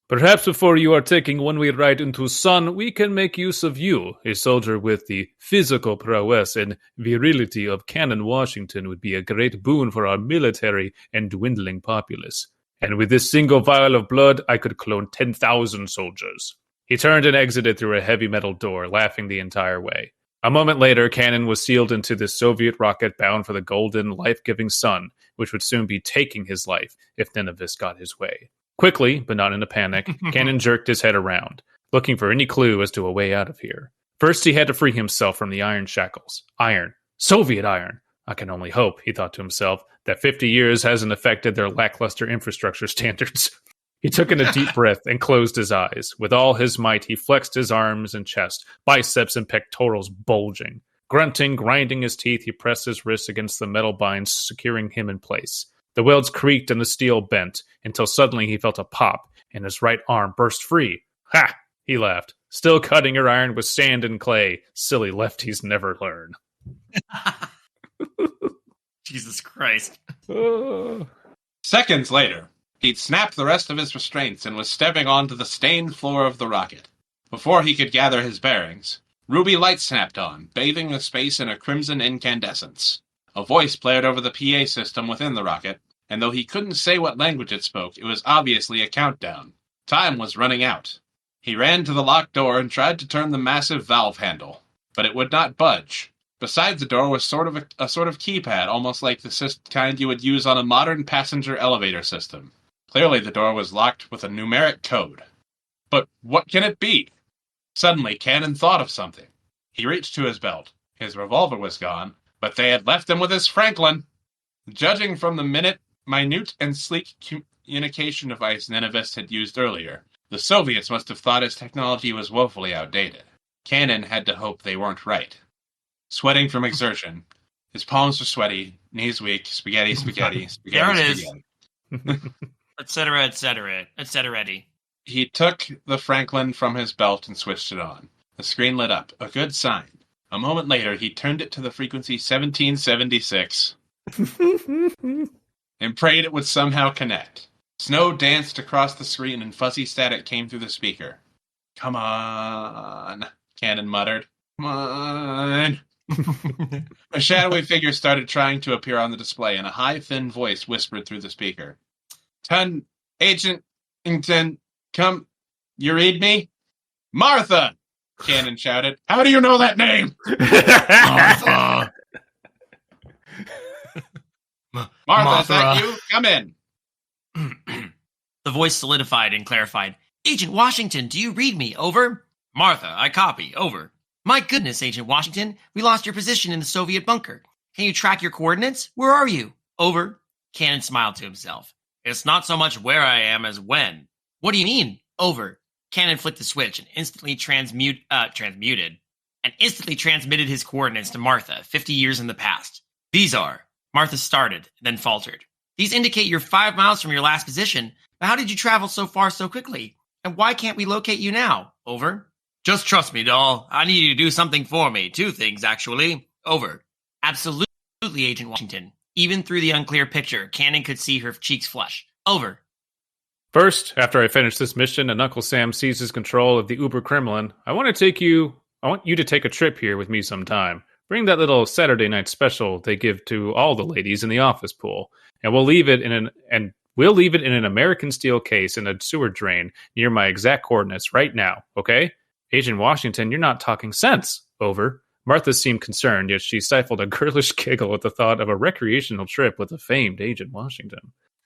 Perhaps before you are taking one-way ride into sun, we can make use of you. A soldier with the physical prowess and virility of Cannon Washington would be a great boon for our military and dwindling populace. And with this single vial of blood, I could clone 10,000 soldiers. He turned and exited through a heavy metal door, laughing the entire way. A moment later, Cannon was sealed into the Soviet rocket bound for the golden, life-giving sun, which would soon be taking his life if Nenevist got his way. Quickly, but not in a panic, Cannon jerked his head around, looking for any clue as to a way out of here. First, he had to free himself from the iron shackles. Iron. Soviet iron. I can only hope, he thought to himself, that 50 years hasn't affected their lackluster infrastructure standards. He took in a deep breath and closed his eyes. With all his might, he flexed his arms and chest, biceps and pectorals bulging. Grunting, grinding his teeth, he pressed his wrists against the metal binds, securing him in place. The welds creaked and the steel bent, until suddenly he felt a pop, and his right arm burst free. Ha! He laughed. Still cutting your iron with sand and clay. Silly lefties never learn. Jesus Christ. Seconds later, he'd snapped the rest of his restraints and was stepping onto the stained floor of the rocket. Before he could gather his bearings, ruby light snapped on, bathing the space in a crimson incandescence. A voice blared over the PA system within the rocket, and though he couldn't say what language it spoke, it was obviously a countdown. Time was running out. He ran to the locked door and tried to turn the massive valve handle, but it would not budge. Beside the door was a sort of keypad, almost like the kind you would use on a modern passenger elevator system. Clearly the door was locked with a numeric code. But what can it be? Suddenly, Cannon thought of something. He reached to his belt. His revolver was gone, but they had left him with his Franklin. Judging from the minute and sleek communication device Nenevist had used earlier, the Soviets must have thought his technology was woefully outdated. Cannon had to hope they weren't right. Sweating from exertion, his palms were sweaty, knees weak, spaghetti, spaghetti, spaghetti, There it spaghetti. is. Etc., etc., etc. He took the Franklin from his belt and switched it on. The screen lit up, a good sign. A moment later, he turned it to the frequency 1776 and prayed it would somehow connect. Snow danced across the screen and fuzzy static came through the speaker. Come on, Cannon muttered. Come on. A shadowy figure started trying to appear on the display, and a high, thin voice whispered through the speaker. Agent Ington, come. You read me? Martha! Cannon shouted. How do you know that name? Martha! Martha, is that you? Come in. The voice solidified and clarified. Agent Washington, do you read me? Over. Martha, I copy. Over. My goodness, Agent Washington, we lost your position in the Soviet bunker. Can you track your coordinates? Where are you? Over. Cannon smiled to himself. It's not so much where I am as when. What do you mean? Over. Cannon flicked the switch and instantly transmitted his coordinates to Martha 50 years in the past. These are. Martha started, then faltered. These indicate you're 5 miles from your last position, but how did you travel so far so quickly? And why can't we locate you now? Over. Just trust me, doll. I need you to do something for me. 2 things, actually. Over. Absolutely, Agent Washington. Even through the unclear picture, Cannon could see her cheeks flush. Over. First, after I finish this mission and Uncle Sam seizes control of the Uber-Kremlin, I want you to take a trip here with me sometime. Bring that little Saturday night special they give to all the ladies in the office pool, and we'll leave it in an American steel case in a sewer drain near my exact coordinates right now, okay? Agent Washington, you're not talking sense. Over. Martha seemed concerned, yet she stifled a girlish giggle at the thought of a recreational trip with the famed Agent Washington.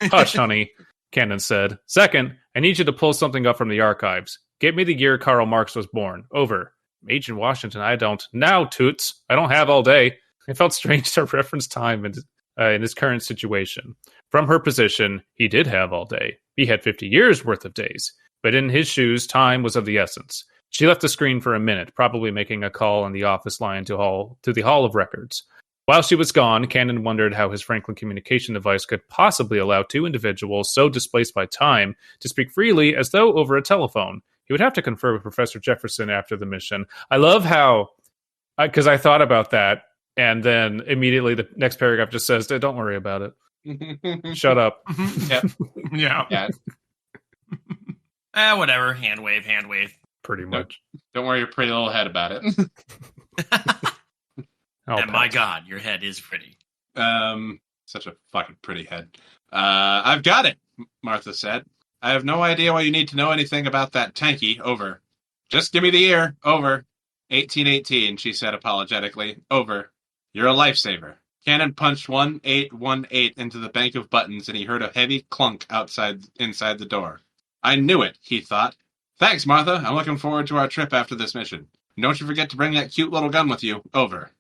Hush, honey, Cannon said. Second, I need you to pull something up from the archives. Get me the year Karl Marx was born. Over. Agent Washington, I don't. Now, Toots. I don't have all day. It felt strange to reference time in his current situation. From her position, he did have all day. He had 50 years worth of days. But in his shoes, time was of the essence. She left the screen for a minute, probably making a call on the office line to the Hall of Records. While she was gone, Cannon wondered how his Franklin communication device could possibly allow 2 individuals so displaced by time to speak freely as though over a telephone. He would have to confer with Professor Jefferson after the mission. I love how, because I thought about that, and then immediately the next paragraph just says, don't worry about it. Shut up. Yep. Yeah. Whatever. Hand wave. Pretty much. Don't worry your pretty little head about it. And my God, your head is pretty. Such a fucking pretty head. I've got it, Martha said. I have no idea why you need to know anything about that tanky. Over. Just give me the year. Over. 1818, she said apologetically. Over. You're a lifesaver. Cannon punched 1818 into the bank of buttons, and he heard a heavy clunk inside the door. I knew it, he thought. Thanks, Martha. I'm looking forward to our trip after this mission. And don't you forget to bring that cute little gun with you. Over.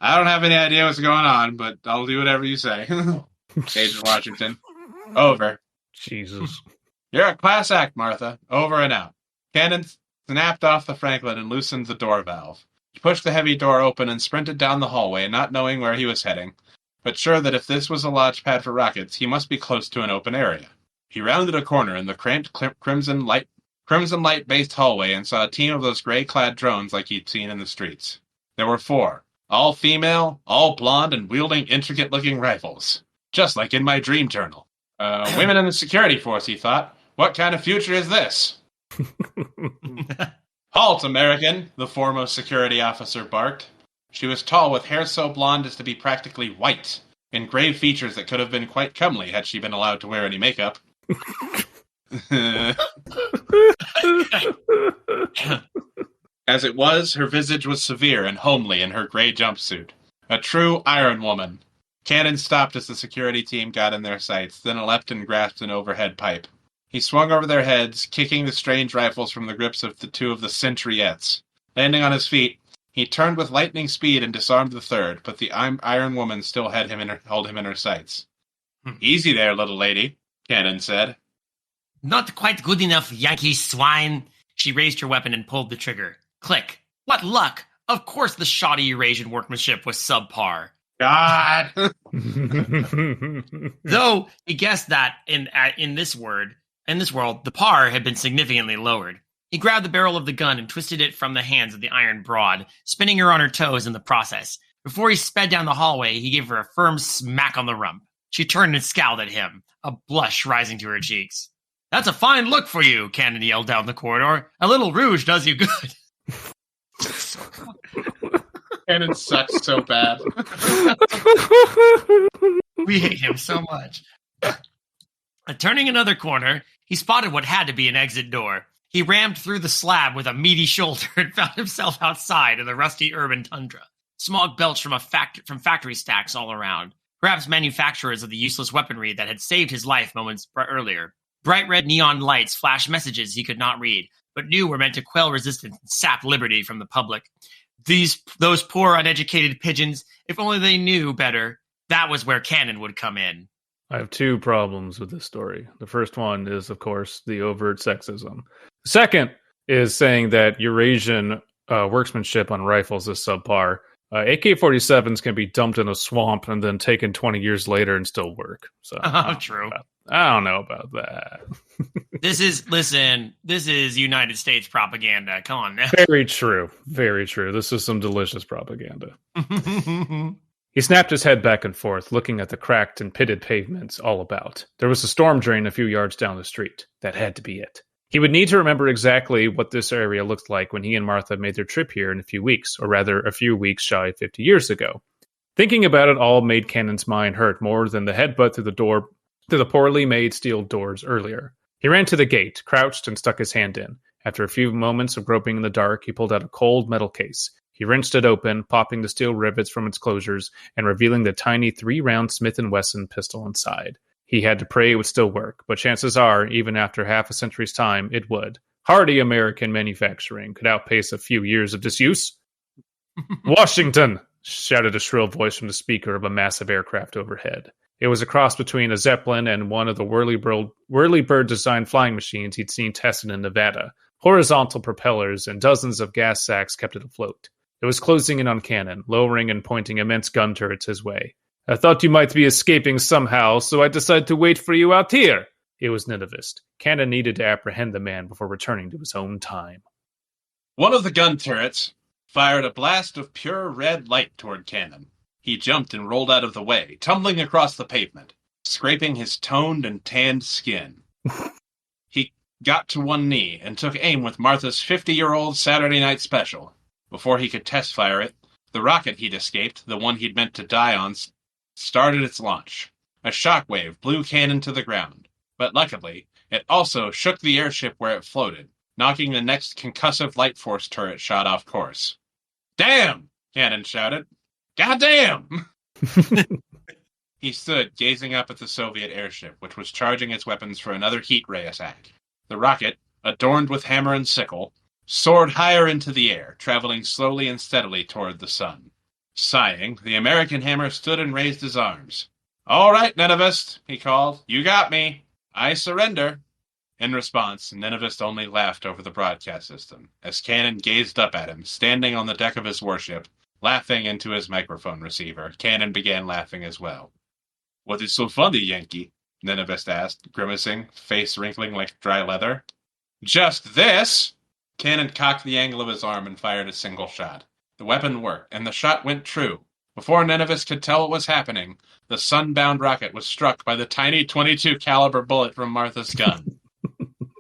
I don't have any idea what's going on, but I'll do whatever you say. Agent Washington. Over. Jesus. You're a class act, Martha. Over and out. Cannon snapped off the Franklin and loosened the door valve. He pushed the heavy door open and sprinted down the hallway, not knowing where he was heading, but sure that if this was a launch pad for rockets, he must be close to an open area. He rounded a corner in the cramped crimson light-based hallway and saw a team of those gray-clad drones like he'd seen in the streets. There were 4, all female, all blonde, and wielding intricate-looking rifles. Just like in my dream journal. Women in the security force, he thought. What kind of future is this? Halt, American, the foremost security officer barked. She was tall, with hair so blonde as to be practically white, and grave features that could have been quite comely had she been allowed to wear any makeup. As it was, her visage was severe and homely in her gray jumpsuit. A true Iron Woman. Cannon stopped as the security team got in their sights, then leapt and grasped an overhead pipe. He swung over their heads, kicking the strange rifles from the grips of the 2 of the Centriettes. Landing on his feet, he turned with lightning speed and disarmed the 3rd, but the Iron Woman still held him in her sights. Easy there, little lady, Cannon said. Not quite good enough, Yankee swine. She raised her weapon and pulled the trigger. Click. What luck! Of course the shoddy Eurasian workmanship was subpar. God! Though he guessed that in this world, the par had been significantly lowered. He grabbed the barrel of the gun and twisted it from the hands of the iron broad, spinning her on her toes in the process. Before he sped down the hallway, he gave her a firm smack on the rump. She turned and scowled at him, a blush rising to her cheeks. That's a fine look for you, Cannon yelled down the corridor. A little rouge does you good. Cannon sucks so bad. We hate him so much. Turning another corner, he spotted what had to be an exit door. He rammed through the slab with a meaty shoulder and found himself outside in the rusty urban tundra. Smog belched from factory stacks all around, perhaps manufacturers of the useless weaponry that had saved his life moments earlier. Bright red neon lights flashed messages he could not read, but knew were meant to quell resistance and sap liberty from the public. Those poor uneducated pigeons, if only they knew better, that was where Cannon would come in. I have 2 problems with this story. The first one is, of course, the overt sexism. The second is saying that Eurasian workmanship on rifles is subpar. AK-47s can be dumped in a swamp and then taken 20 years later and still work. So, True. I don't know about that. This is United States propaganda. Come on now. Very true. Very true. This is some delicious propaganda. He snapped his head back and forth, looking at the cracked and pitted pavements all about. There was a storm drain a few yards down the street. That had to be it. He would need to remember exactly what this area looked like when he and Martha made their trip here in a few weeks, or rather a few weeks shy of 50 years ago. Thinking about it all made Cannon's mind hurt more than the headbutt through the poorly made steel doors earlier. He ran to the gate, crouched, and stuck his hand in. After a few moments of groping in the dark, he pulled out a cold metal case. He wrenched it open, popping the steel rivets from its closures and revealing the tiny 3-round Smith & Wesson pistol inside. He had to pray it would still work, but chances are, even after half a century's time, it would. Hardy American manufacturing could outpace a few years of disuse. Washington! Shouted a shrill voice from the speaker of a massive aircraft overhead. It was a cross between a Zeppelin and one of the Whirlybird-designed flying machines he'd seen tested in Nevada. Horizontal propellers and dozens of gas sacks kept it afloat. It was closing in on Cannon, lowering and pointing immense gun turrets his way. I thought you might be escaping somehow, so I decided to wait for you out here. It was Ninevist. Cannon needed to apprehend the man before returning to his own time. One of the gun turrets fired a blast of pure red light toward Cannon. He jumped and rolled out of the way, tumbling across the pavement, scraping his toned and tanned skin. He got to one knee and took aim with Martha's 50-year-old Saturday Night Special. Before he could test fire it, the rocket he'd escaped, the one he'd meant to die on, started its launch. A shockwave blew Cannon to the ground, but luckily, it also shook the airship where it floated, knocking the next concussive light force turret shot off course. Damn! Cannon shouted. Goddamn! He stood, gazing up at the Soviet airship, which was charging its weapons for another heat ray attack. The rocket, adorned with hammer and sickle, soared higher into the air, traveling slowly and steadily toward the sun. Sighing, the American hammer stood and raised his arms. All right, Ninevist, he called. You got me. I surrender. In response, Ninevist only laughed over the broadcast system, as Cannon gazed up at him, standing on the deck of his warship, laughing into his microphone receiver. Cannon began laughing as well. What is so funny, Yankee? Ninevist asked, grimacing, face wrinkling like dry leather. Just this! Cannon cocked the angle of his arm and fired a single shot. The weapon worked, and the shot went true. Before Ninevist could tell what was happening, the sunbound rocket was struck by the tiny .22 caliber bullet from Martha's gun.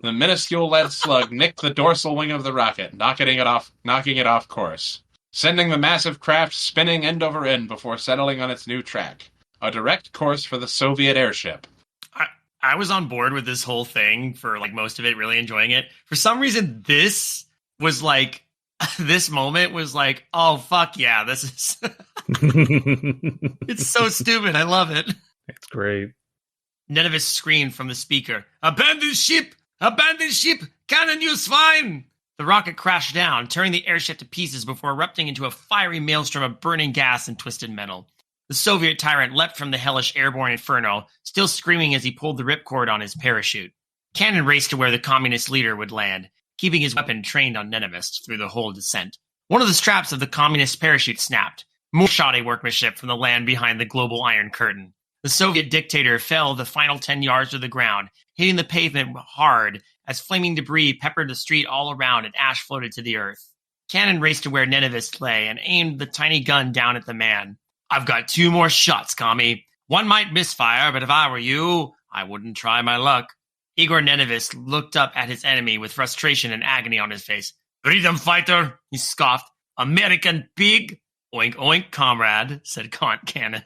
The minuscule lead slug nicked the dorsal wing of the rocket, knocking it off course, sending the massive craft spinning end over end before settling on its new track. A direct course for the Soviet airship. I was on board with this whole thing for most of it, really enjoying it. For some reason, this was this moment was oh, fuck yeah, this is... It's so stupid. I love it. It's great. Ninevist screamed from the speaker, Abandon ship! Abandon ship! Cannon, you swine! The rocket crashed down, tearing the airship to pieces before erupting into a fiery maelstrom of burning gas and twisted metal. The Soviet tyrant leapt from the hellish airborne inferno, still screaming as he pulled the ripcord on his parachute. Cannon raced to where the communist leader would land, keeping his weapon trained on Ninevist through the whole descent. One of the straps of the communist parachute snapped. More shoddy workmanship from the land behind the global Iron Curtain. The Soviet dictator fell the final 10 yards to the ground, hitting the pavement hard as flaming debris peppered the street all around and ash floated to the earth. Cannon raced to where Ninevist lay and aimed the tiny gun down at the man. I've got 2 more shots, commie. One might misfire, but if I were you, I wouldn't try my luck. Igor Ninevist looked up at his enemy with frustration and agony on his face. Freedom fighter, he scoffed. American pig. Oink, oink, comrade, said Cannon.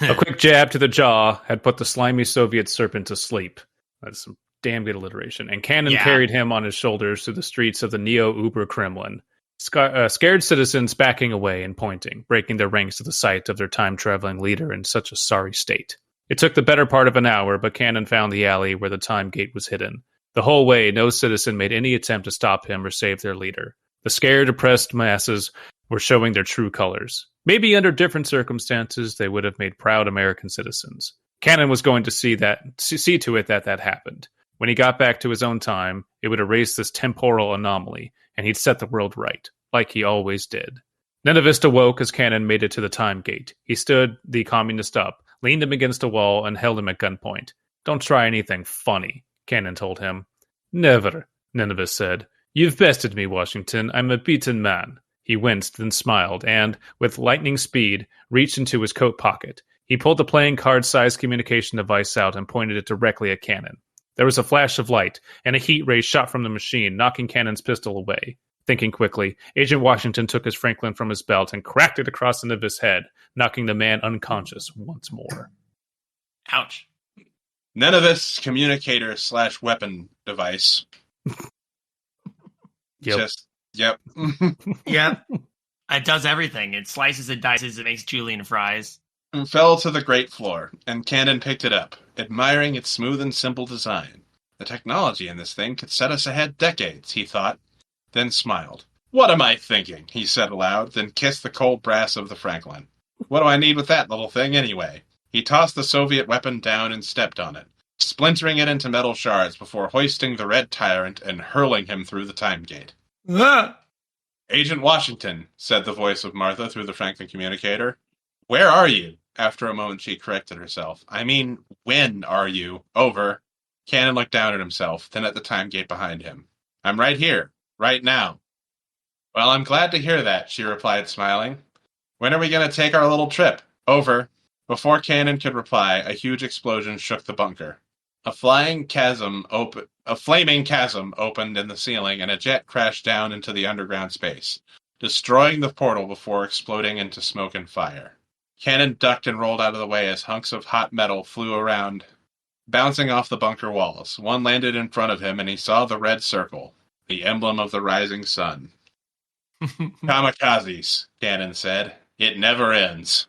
A quick jab to the jaw had put the slimy Soviet serpent to sleep. That's some damn good alliteration. And Cannon carried him on his shoulders through the streets of the neo-Uber-Kremlin. Scared citizens backing away and pointing, breaking their ranks at the sight of their time-traveling leader in such a sorry state. It took the better part of an hour, but Cannon found the alley where the time gate was hidden. The whole way, no citizen made any attempt to stop him or save their leader. The scared, oppressed masses were showing their true colors. Maybe under different circumstances, they would have made proud American citizens. Cannon was going to see to it that happened. When he got back to his own time, it would erase this temporal anomaly, and he'd set the world right, like he always did. Ninevist awoke as Cannon made it to the time gate. He stood the communist up, leaned him against a wall, and held him at gunpoint. "Don't try anything funny," Cannon told him. "Never," Nineveh said. "You've bested me, Washington. I'm a beaten man." He winced, then smiled, and, with lightning speed, reached into his coat pocket. He pulled the playing card-sized communication device out and pointed it directly at Cannon. There was a flash of light, and a heat ray shot from the machine, knocking Cannon's pistol away. Thinking quickly, Agent Washington took his Franklin from his belt and cracked it across Nineveh's head, knocking the man unconscious once more. Ouch. Nineveh's communicator/weapon device. Yep. Yep. Yep. It does everything. It slices, it dices, it makes julienne fries. And fell to the grate floor, and Cannon picked it up, admiring its smooth and simple design. The technology in this thing could set us ahead decades, he thought, then smiled. "What am I thinking?" he said aloud, then kissed the cold brass of the Franklin. "What do I need with that little thing anyway?" He tossed the Soviet weapon down and stepped on it, splintering it into metal shards before hoisting the Red Tyrant and hurling him through the time gate. "Agent Washington," said the voice of Martha through the Franklin communicator. "Where are you?" After a moment, she corrected herself. "I mean, when are you? Over." Cannon looked down at himself, then at the time gate behind him. "I'm right here, right now." "Well, I'm glad to hear that," she replied, smiling. "When are we going to take our little trip? Over." Before Cannon could reply, a huge explosion shook the bunker. A flaming chasm opened in the ceiling, and a jet crashed down into the underground space, destroying the portal before exploding into smoke and fire. Cannon ducked and rolled out of the way as hunks of hot metal flew around, bouncing off the bunker walls. One landed in front of him, and he saw the red circle, the emblem of the rising sun. "Kamikazes," Cannon said. "It never ends."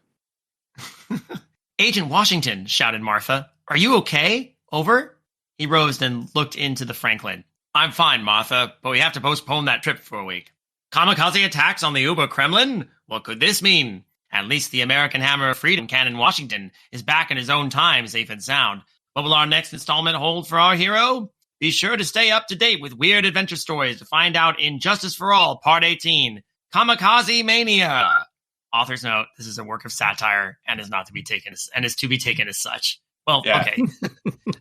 "Agent Washington," shouted Martha. "Are you okay? Over?" He rose and looked into the Franklin. "I'm fine, Martha, but we have to postpone that trip for a week." "Kamikaze attacks on the Uber-Kremlin? What could this mean? At least the American Hammer of Freedom, Cannon Washington, is back in his own time, safe and sound. What will our next installment hold for our hero? Be sure to stay up to date with weird adventure stories to find out in Justice for All, Part 18, Kamikaze Mania. Author's note, this is a work of satire and is to be taken as such. Well, yeah. Okay.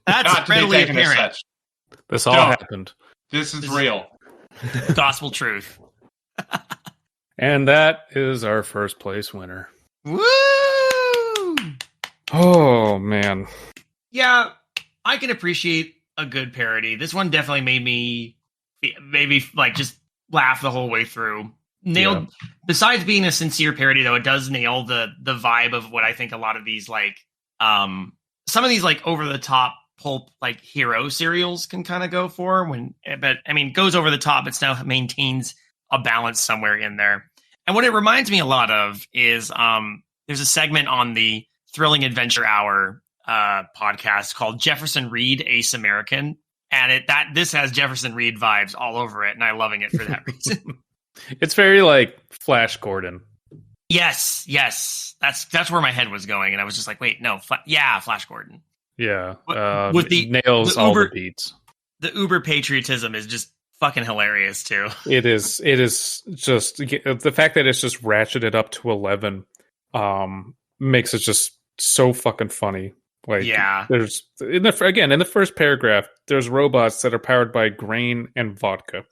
That's readily apparent. This all happened. This is real. Gospel truth. And that is our first place winner. Woo! Oh, man. Yeah, I can appreciate a good parody. This one definitely made me maybe like just laugh the whole way through. Besides being a sincere parody, though, it does nail the vibe of what I think a lot of these some of these over the top pulp hero serials can kind of go for. Goes over the top, but still maintains a balance somewhere in there. And what it reminds me a lot of is there's a segment on the Thrilling Adventure Hour podcast called Jefferson Reed Ace American, and this has Jefferson Reed vibes all over it, and I'm loving it for that reason. It's very like Flash Gordon. Yes, that's where my head was going, and I was just like, wait, no, Flash Gordon. Yeah, with nails all the beats. The Uber patriotism is just fucking hilarious too. It is just the fact that it's just ratcheted up to 11 makes it just so fucking funny. There's in the first paragraph, there's robots that are powered by grain and vodka.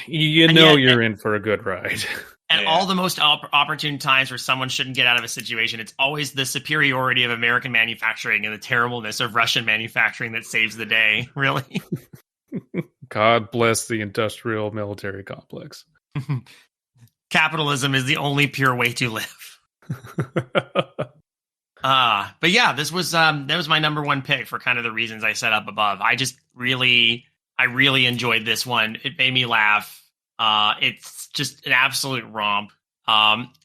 You're in for a good ride. And all the most opportune times where someone shouldn't get out of a situation, it's always the superiority of American manufacturing and the terribleness of Russian manufacturing that saves the day, really. God bless the industrial military complex. Capitalism is the only pure way to live. But yeah, that was my number one pick for kind of the reasons I set up above. I really enjoyed this one. It made me laugh. It's just an absolute romp.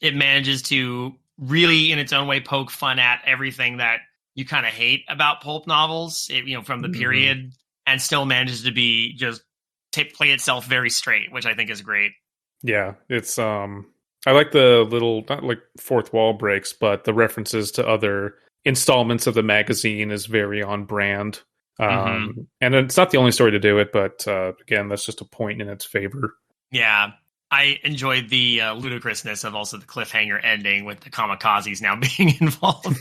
It manages to really, in its own way, poke fun at everything that you kind of hate about pulp novels, from the period, and still manages to be just play itself very straight, which I think is great. Yeah, it's I like the little, not like fourth wall breaks, but the references to other installments of the magazine is very on brand. And it's not the only story to do it, but again, that's just a point in its favor. Yeah. I enjoyed the ludicrousness of also the cliffhanger ending with the kamikazes now being involved.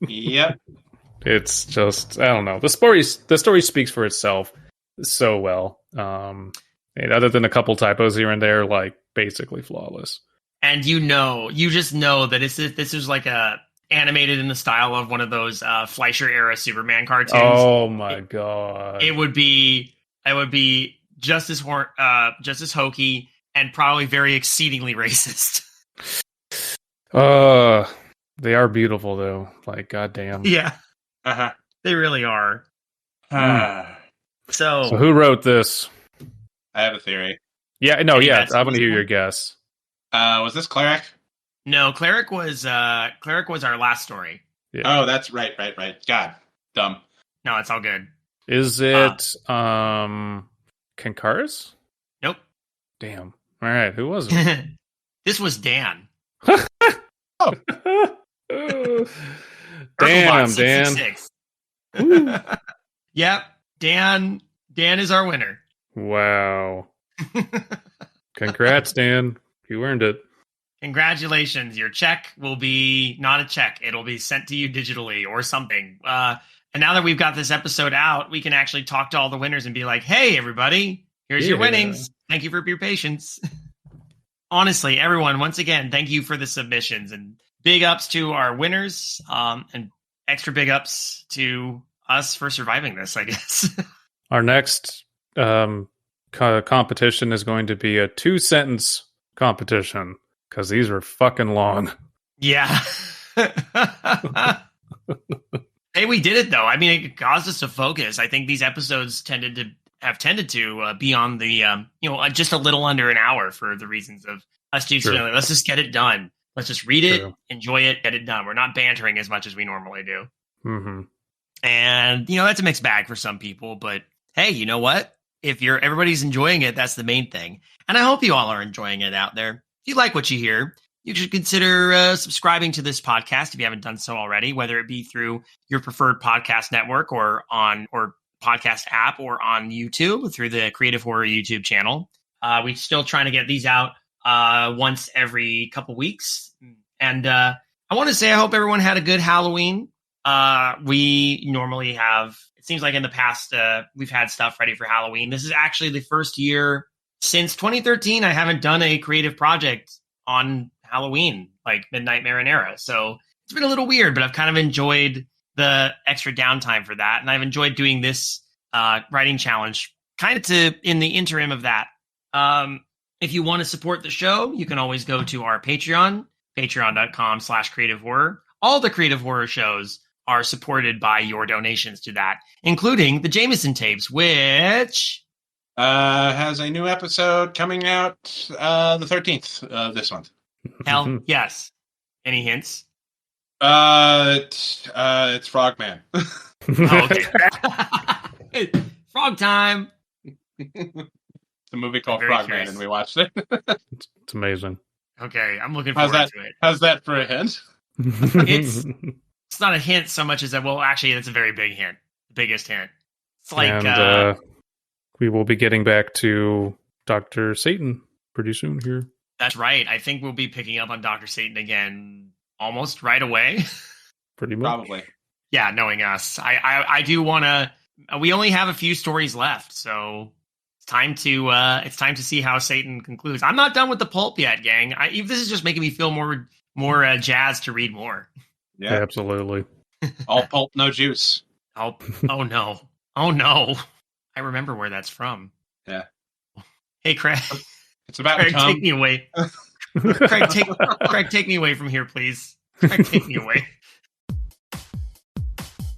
Yep. It's just, I don't know. The story speaks for itself so well. And other than a couple typos here and there, like basically flawless. And you just know that this is like a animated in the style of one of those Fleischer era Superman cartoons. Oh my god! It would be just as hokey and probably very exceedingly racist. They are beautiful though. Like goddamn. Yeah. Uh-huh. They really are. So who wrote this? I have a theory. Yeah, no, yeah. I want to hear your guess. Was this Cleric? No, Cleric was our last story. Yeah. Oh, that's right. God, dumb. No, it's all good. Is it Kankaris? Nope. Damn. All right, who was it? This was Dan. Oh. Damn, Dan. Yep, Dan is our winner. Wow. Congrats, Dan. You earned it. Congratulations. Your check will be not a check. It'll be sent to you digitally or something. And now that we've got this episode out, we can actually talk to all the winners and be like, hey, everybody, here's your winnings. Thank you for your patience. Honestly, everyone, once again, thank you for the submissions and big ups to our winners and extra big ups to us for surviving this, I guess. Our next competition is going to be a 2-sentence competition because these are fucking long. Yeah. Hey, we did it though. I mean, it caused us to focus. I think these episodes tended to be on the just a little under an hour for the reasons of us just feeling, let's just get it done. Let's just read it, enjoy it, get it done. We're not bantering as much as we normally do. Mm-hmm. And that's a mixed bag for some people. But hey, you know what? If everybody's enjoying it, that's the main thing. And I hope you all are enjoying it out there. If you like what you hear, you should consider subscribing to this podcast if you haven't done so already, whether it be through your preferred podcast network or podcast app or on YouTube through the Creative Horror YouTube channel. We're still trying to get these out once every couple weeks. And I want to say I hope everyone had a good Halloween. We normally have, it seems like in the past, we've had stuff ready for Halloween. This is actually the first year since 2013 I haven't done a creative project on Halloween, like Midnight Marinara. So it's been a little weird, but I've kind of enjoyed the extra downtime for that. And I've enjoyed doing this writing challenge kind of in the interim of that. If you want to support the show, you can always go to our Patreon, patreon.com/creative horror. All the creative horror shows are supported by your donations to that, including the Jameson tapes, which has a new episode coming out the 13th of this month. Hell yes. Any hints? It's Frogman. Oh, okay. Frog time. It's a movie called Very Frogman, curious. and we watched it. It's amazing. Okay, I'm looking forward to it. How's that for a hint? It's not a hint so much as that. Well, actually, it's a very big hint. The biggest hint. It's like and we will be getting back to Dr. Satan pretty soon here. That's right. I think we'll be picking up on Dr. Satan again almost right away. Pretty much. Probably. Yeah, knowing us, I do want to. We only have a few stories left, so it's time to see how Satan concludes. I'm not done with the pulp yet, gang. This is just making me feel more jazzed to read more. Yeah, absolutely. All pulp, no juice. Oh no! Oh no! I remember where that's from. Yeah. Hey, Craig. It's about Craig, take me away. Craig, take me away from here, please. Craig, take me away.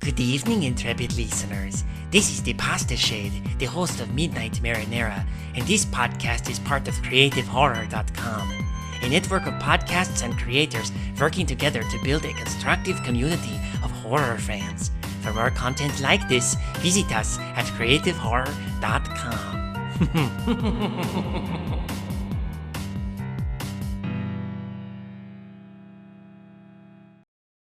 Good evening, intrepid listeners. This is the Pasta Shade, the host of Midnight Marinara, and this podcast is part of CreativeHorror.com, a network of podcasts and creators working together to build a constructive community of horror fans. For more content like this, visit us at CreativeHorror.com.